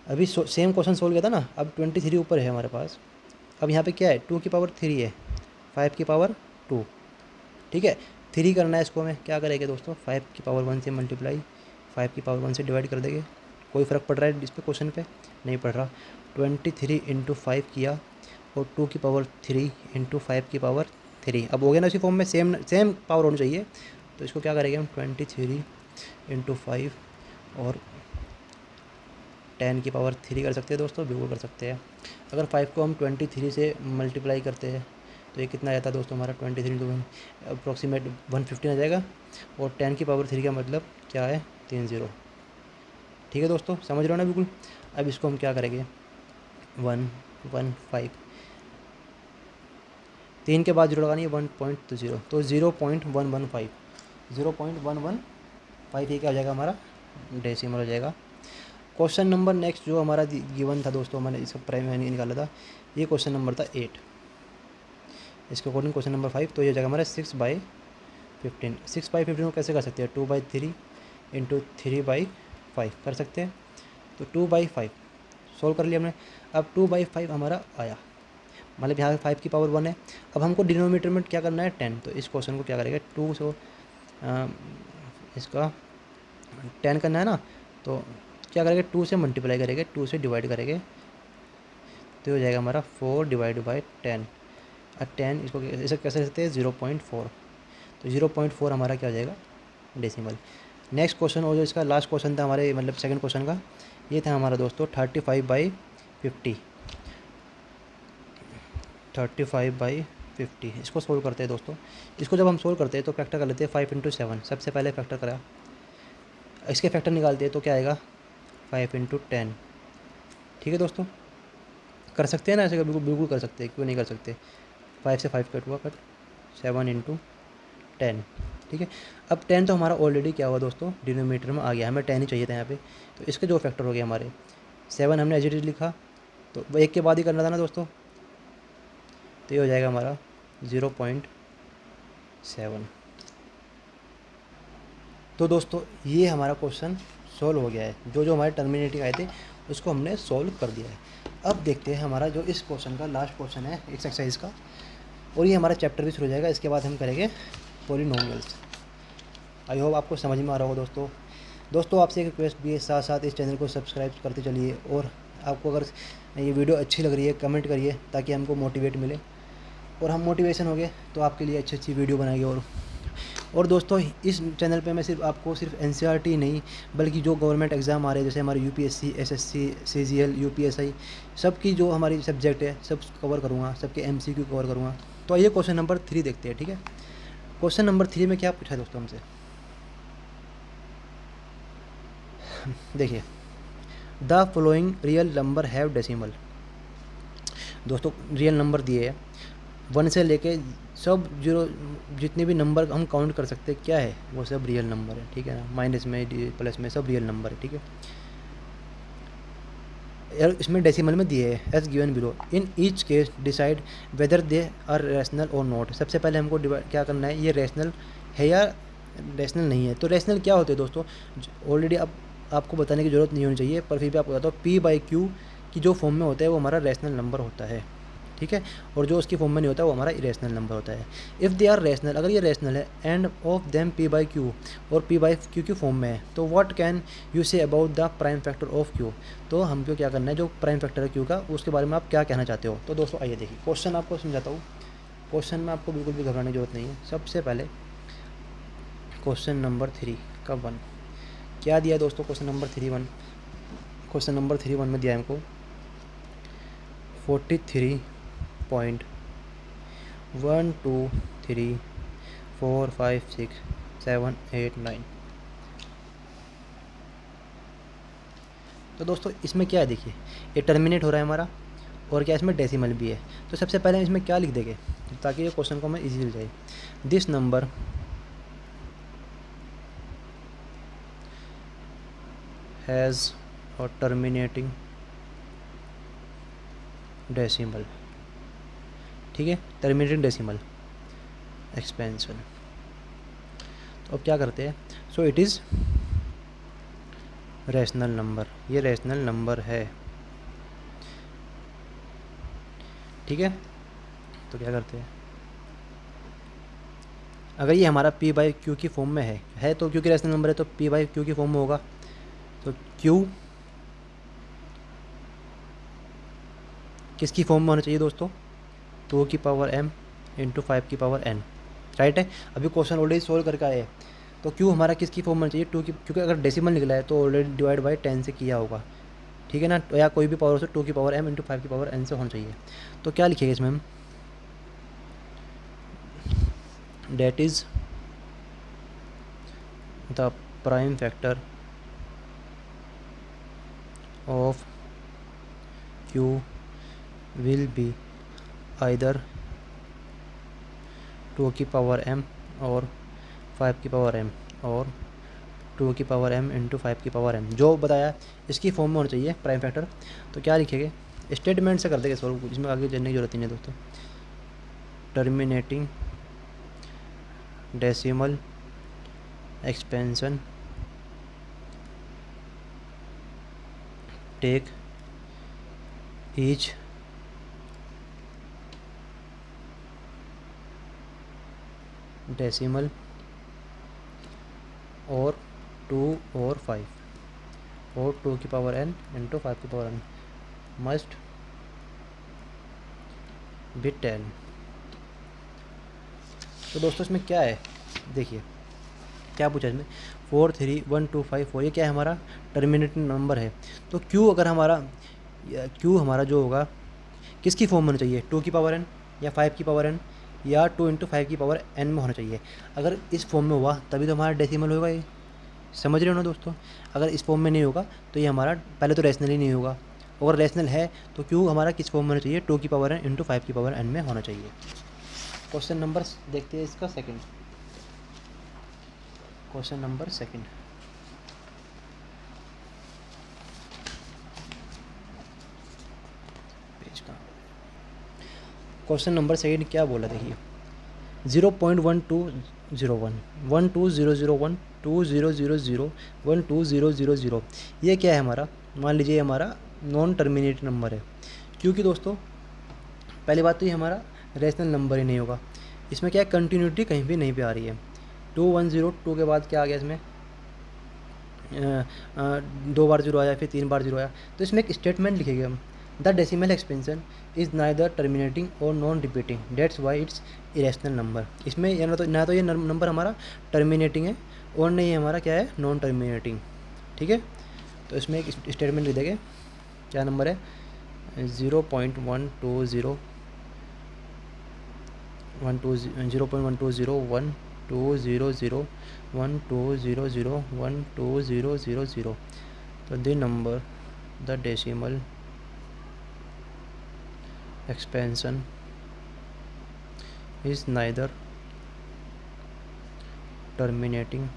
अभी सेम क्वेश्चन सोल्व किया था ना, अब 23 ऊपर है हमारे पास। अब यहाँ पे क्या है 2 की पावर 3 है, 5 की पावर 2, ठीक है। 3 करना है इसको, हमें क्या करेंगे दोस्तों 5 की पावर 1 से मल्टीप्लाई 5 की पावर 1 से डिवाइड कर देंगे। कोई फ़र्क पड़ रहा है इस पे क्वेश्चन पे, नहीं पड़ रहा। 23 इंटू 5 किया और 2 की पावर 3 इंटू 5 की पावर 3। अब हो गया ना उसी फॉर्म में, सेम पावर होनी चाहिए। तो इसको क्या करेंगे हम 23 इंटू 5 और 10 की पावर 3 कर सकते हैं दोस्तों, बिल्कुल कर सकते हैं। अगर 5 को हम 23 से मल्टीप्लाई करते हैं तो ये कितना आ जाता है दोस्तों हमारा 23 इंटू अप्रॉक्सीमेट 115 आ जाएगा। और 10 की पावर 3 का मतलब क्या है 30, ठीक है दोस्तों, समझ रहे हो ना बिल्कुल। अब इसको हम क्या करेंगे 115, 3 के बाद जीरो लगानी है 1.0, तो 0.115, 0.115 ये क्या हो जाएगा हमारा डेसिमल हो जाएगा। क्वेश्चन नंबर नेक्स्ट जो हमारा गिवन था दोस्तों, मैंने इसका प्राइम नहीं निकाला था, ये क्वेश्चन नंबर था 8। इसके अकॉर्डिंग क्वेश्चन नंबर 5, तो ये हो जाएगा हमारा 6/15। 6/15 को कैसे कर सकते हैं 2/3 इंटू 3/5 कर सकते हैं। तो 2/5 सोल्व कर लिया हमने। अब 2/5 हमारा आया, मतलब यहाँ पे 5 की पावर 1 है। अब हमको डिनोमिनेटर में क्या करना है 10, तो इस क्वेश्चन को क्या करेंगे 2 से इसका 10 करना है ना, तो क्या करेंगे 2 से मल्टीप्लाई करेंगे, 2 से डिवाइड करेंगे, तो हो जाएगा हमारा 4 डिवाइड बाई 10। अब 10 इसको ऐसे कैसे लिखते हैं 0.4, तो 0.4 हमारा क्या हो जाएगा डेसिमल। नेक्स्ट क्वेश्चन और जो इसका लास्ट क्वेश्चन था हमारे, मतलब सेकंड क्वेश्चन का, ये था हमारा दोस्तों 35/50। 35/50 इसको सोल्व करते हैं दोस्तों। इसको जब हम सोल्व करते हैं तो फैक्टर कर लेते हैं 5 इंटू 7, सबसे पहले फैक्टर करा, इसके फैक्टर निकालते हैं तो क्या आएगा 5 इंटू 10, ठीक है दोस्तों। कर सकते हैं ना ऐसे, बिल्कुल बिल्कुल कर सकते हैं, क्यों नहीं कर सकते। 5 से 5 कट हुआ, कट 7 इंटू 10, ठीक है। अब 10 तो हमारा ऑलरेडी क्या हुआ दोस्तों डिनोमिनेटर में आ गया, हमें 10 ही चाहिए था यहाँ पे, तो इसके जो फैक्टर हो गए हमारे 7 हमने एज इट इज लिखा, तो वो एक के बाद ही करना था ना दोस्तों, तो ये हो जाएगा हमारा 0.7। तो दोस्तों ये हमारा क्वेश्चन सॉल्व हो गया है, जो जो हमारे टर्मिनेटिंग आए थे उसको हमने सॉल्व कर दिया है। अब देखते हैं हमारा जो इस क्वेश्चन का लास्ट क्वेश्चन है इस एक्सरसाइज का, और ये हमारा चैप्टर भी शुरू हो जाएगा। इसके बाद हम करेंगे पॉलिनोमियल्स। आई होप आपको समझ में आ रहा होगा दोस्तों आपसे एक रिक्वेस्ट भी है, साथ साथ इस चैनल को सब्सक्राइब करते चलिए, और आपको अगर ये वीडियो अच्छी लग रही है कमेंट करिए ताकि हमको मोटिवेट मिले, और हम मोटिवेशन हो गए तो आपके लिए अच्छी अच्छी वीडियो बनाएंगे। और दोस्तों इस चैनल पे मैं आपको सिर्फ एनसीईआरटी नहीं बल्कि जो गवर्नमेंट एग्ज़ाम आ रहे हैं जैसे हमारे यूपीएससी, एसएससी, सीजीएल, यूपीएसआई, सबकी जो हमारी सब्जेक्ट है सब कवर करूँगा, सबके एमसीक्यू कवर करूँगा। तो आइए क्वेश्चन नंबर 3 देखते हैं, ठीक है। क्वेश्चन नंबर 3 में क्या पूछा है दोस्तों हमसे, देखिए the following real number have decimal. दोस्तों रियल नंबर दिए हैं 1 से लेके सब जीरो, जितने भी नंबर हम काउंट कर सकते हैं क्या है वो सब रियल नंबर है, ठीक है ना, माइनस में प्लस में सब रियल नंबर है, ठीक है। यार इसमें डेसिमल में दिए है as given below, in each case decide whether they are rational or not. सबसे पहले हमको क्या करना है, ये रैशनल है या रैशनल नहीं है। तो रैशनल क्या होते हैं दोस्तों, ऑलरेडी अब आपको बताने की ज़रूरत नहीं होनी चाहिए, पर फिर भी आपको बताता हूँ P/Q की जो फॉर्म में होता है वो हमारा रैशनल नंबर होता है, ठीक है, और जो उसकी फॉर्म में नहीं होता वो हमारा इरेशनल नंबर होता है। इफ़ दे आर रैशनल, अगर ये रैशनल है एंड ऑफ देम P/Q और P/Q की फॉर्म में है, तो what can you say about the prime factor of Q। तो हमको क्या करना है, जो प्राइम फैक्टर है Q का उसके बारे में आप क्या कहना चाहते हो। तो दोस्तों आइए देखिए क्वेश्चन आपको समझाता हूँ। क्वेश्चन में आपको बिल्कुल भी घबराने की जरूरत नहीं है। सबसे पहले क्वेश्चन नंबर 3 का 1 क्या दिया दोस्तों, क्वेश्चन नंबर 3 क्वेश्चन नंबर 3 में दिया है हमको 43.1 1 2 3 4 5 6 7 8 9। तो दोस्तों इसमें क्या है, देखिए ये टर्मिनेट हो रहा है हमारा, और क्या इसमें डेसिमल भी है। तो सबसे पहले हम इसमें क्या लिख देंगे ताकि ये क्वेश्चन को हमें इजी हो जाए। दिस नंबर हैज़ और टर्मिनेटिंग डेसिमल, ठीक है, टर्मिनेटिंग डेसिमल एक्सपेंशन। तो अब क्या करते हैं, so it is rational number, ये रैशनल नंबर है, ठीक है। तो क्या करते हैं, अगर ये हमारा p बाई क्यू की फॉर्म में है तो क्योंकि रैशनल नंबर है तो p बाई क्यू की फॉर्म में होगा। तो q किसकी फॉर्म में होना चाहिए दोस्तों, 2 की पावर m इंटू 5 की पावर n, राइट है। अभी क्वेश्चन ऑलरेडी सोल्व करके आए हैं, तो q हमारा किसकी फॉर्म में होना चाहिए, 2 की, क्योंकि अगर डेसिमल निकला है तो ऑलरेडी डिवाइड बाई 10 से किया होगा, ठीक है ना, या कोई भी पावर से 2 की पावर m इंटू 5 की पावर n से होना चाहिए। तो क्या लिखेगा इसमें हम, that is the prime factor of q will be either 2 की पावर m और 5 की पावर m और 2 की पावर m इंटू 5 की पावर m, जो बताया इसकी फॉर्म में होना चाहिए प्राइम फैक्टर। तो क्या लिखेंगे, स्टेटमेंट से कर देंगे सॉल्व, इसमें आगे जानने की जरूरत नहीं है दोस्तों। Terminating decimal expansion take each decimal और 2 और 5 और 2 की पावर n इंटू 5 की पावर n मस्ट बी 10। तो दोस्तों इसमें क्या है, देखिए क्या पूछा इसमें, 4 3 1 2 5 4, ये क्या है हमारा टर्मिनेटिंग नंबर है। तो q अगर हमारा जो होगा किसकी फॉर्म में होना चाहिए, 2 की पावर n या 5 की पावर n या 2 इंटू 5 की पावर n में होना चाहिए। अगर इस फॉर्म में हुआ तभी तो हमारा डेसिमल होगा, ये समझ रहे हो ना दोस्तों। अगर इस फॉर्म में नहीं होगा तो ये हमारा पहले तो रैशनल ही नहीं होगा, अगर रैशनल है तो q हमारा किस फॉर्म में होना चाहिए, 2 की पावर n इंटू 5 की पावर n में होना चाहिए। क्वेश्चन नंबर देखते हैं इसका second, question number second, page का क्वेश्चन नंबर सेकंड क्या बोला, देखिए 0.1201 12001 2000 12000, ये क्या है हमारा, मान लीजिए हमारा नॉन टर्मिनेट नंबर है, क्योंकि दोस्तों पहली बात तो ये हमारा रैशनल नंबर ही नहीं होगा, इसमें क्या है कंटिन्यूटी कहीं भी नहीं पे आ रही है। 2102 के बाद क्या आ गया इसमें, 2 बार 0 आया, फिर 3 बार 0 आया, तो इसमें एक स्टेटमेंट लिखेंगे हम, the decimal expansion is neither terminating और non repeating, that's why it's irrational number. इसमें या ना तो ये नंबर हमारा टर्मिनेटिंग है और नहीं है हमारा क्या है नॉन टर्मिनेटिंग, ठीक है। तो इसमें एक स्टेटमेंट लिख देंगे, क्या नंबर है 0.120 0.120 120 120 12000। तो the number the decimal expansion is neither terminating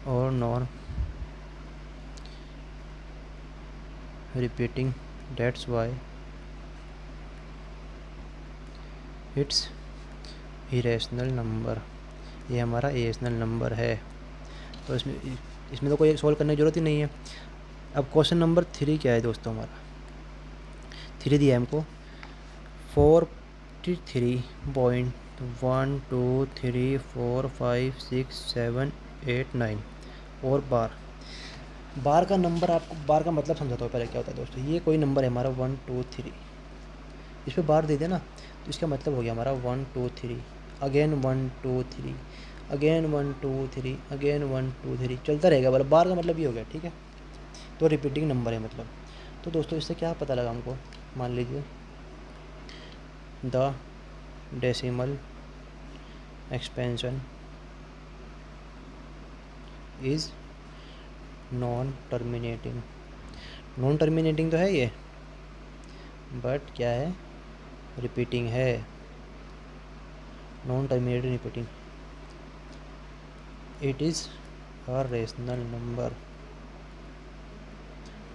or nor repeating, that's why it's irrational number, ये हमारा इरेशनल नंबर है। तो इसमें तो कोई सॉल्व करने की ज़रूरत ही नहीं है। अब क्वेश्चन नंबर 3 क्या है दोस्तों, हमारा 3 दिया है हमको 43.123456789 और बार का नंबर, आपको बार का मतलब समझाता हूँ पहले क्या होता है दोस्तों। ये कोई नंबर है हमारा 1 2 3, इस पर बार दे देना तो इसका मतलब हो गया हमारा 1 2 3 अगेन 1 2 3 अगेन 1 2 3 अगेन 1 2 3, चलता रहेगा, मतलब बार का मतलब ये हो गया, ठीक है। तो रिपीटिंग नंबर है मतलब। तो दोस्तों इससे क्या पता लगा हमको, मान लीजिए the decimal expansion is non terminating. Non terminating तो है ये, बट क्या है, रिपीटिंग है। Non terminating repeating, it is a rational number.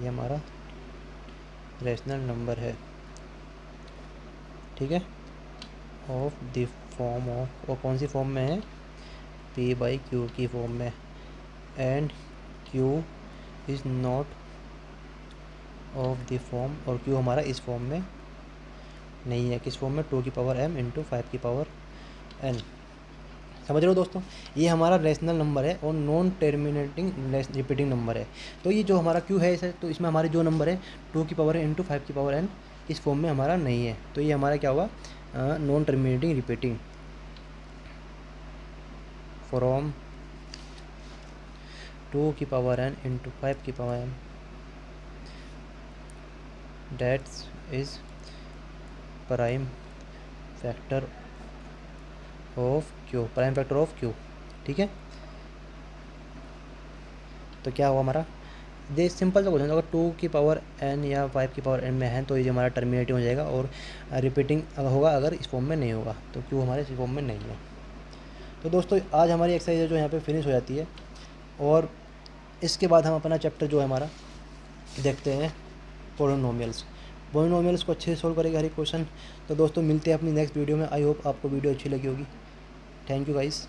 ये हमारा रेशनल नंबर है, ठीक है, ऑफ द फॉर्म ऑफ, और कौन सी फॉर्म में है, पी बाई क्यू की फॉर्म में, and Q is not of the form, और क्यू हमारा इस फॉर्म में नहीं है, किस फॉर्म में, 2 की पावर m इंटू 5 की पावर n। समझ रहे हो दोस्तों, ये हमारा रेशनल नंबर है और नॉन टर्मिनेटिंग रिपीटिंग नंबर है। तो ये जो हमारा क्यू है इसे, तो इसमें हमारे जो नंबर है 2 की पावर इंटू 5 की पावर n इस फॉर्म में हमारा नहीं है, तो ये हमारा क्या होगा, नॉन टर्मिनेटिंग रिपीटिंग फ्रॉम 2 की पावर n इंटू 5 की power n, that's is prime factor of Q, prime factor of Q, ठीक है। तो क्या हुआ हमारा, ये सिंपल सा क्वेश्चन, अगर 2 की पावर n या 5 की पावर n में है तो ये हमारा टर्मिनेटिव हो जाएगा, और रिपीटिंग होगा अगर इस फॉर्म में नहीं होगा, तो क्यू हमारे इस फॉर्म में नहीं है। तो दोस्तों आज हमारी एक्सरसाइज जो यहाँ पे फिनिश हो जाती है, और इसके बाद हम अपना चैप्टर जो है हमारा देखते हैं पोलिनोमियल्स। पोलिनोमियल्स को अच्छे से सोल्व करेगा हर एक क्वेश्चन। तो दोस्तों मिलते हैं अपनी नेक्स्ट वीडियो में। आई होप आपको वीडियो अच्छी लगी होगी। Thank you guys.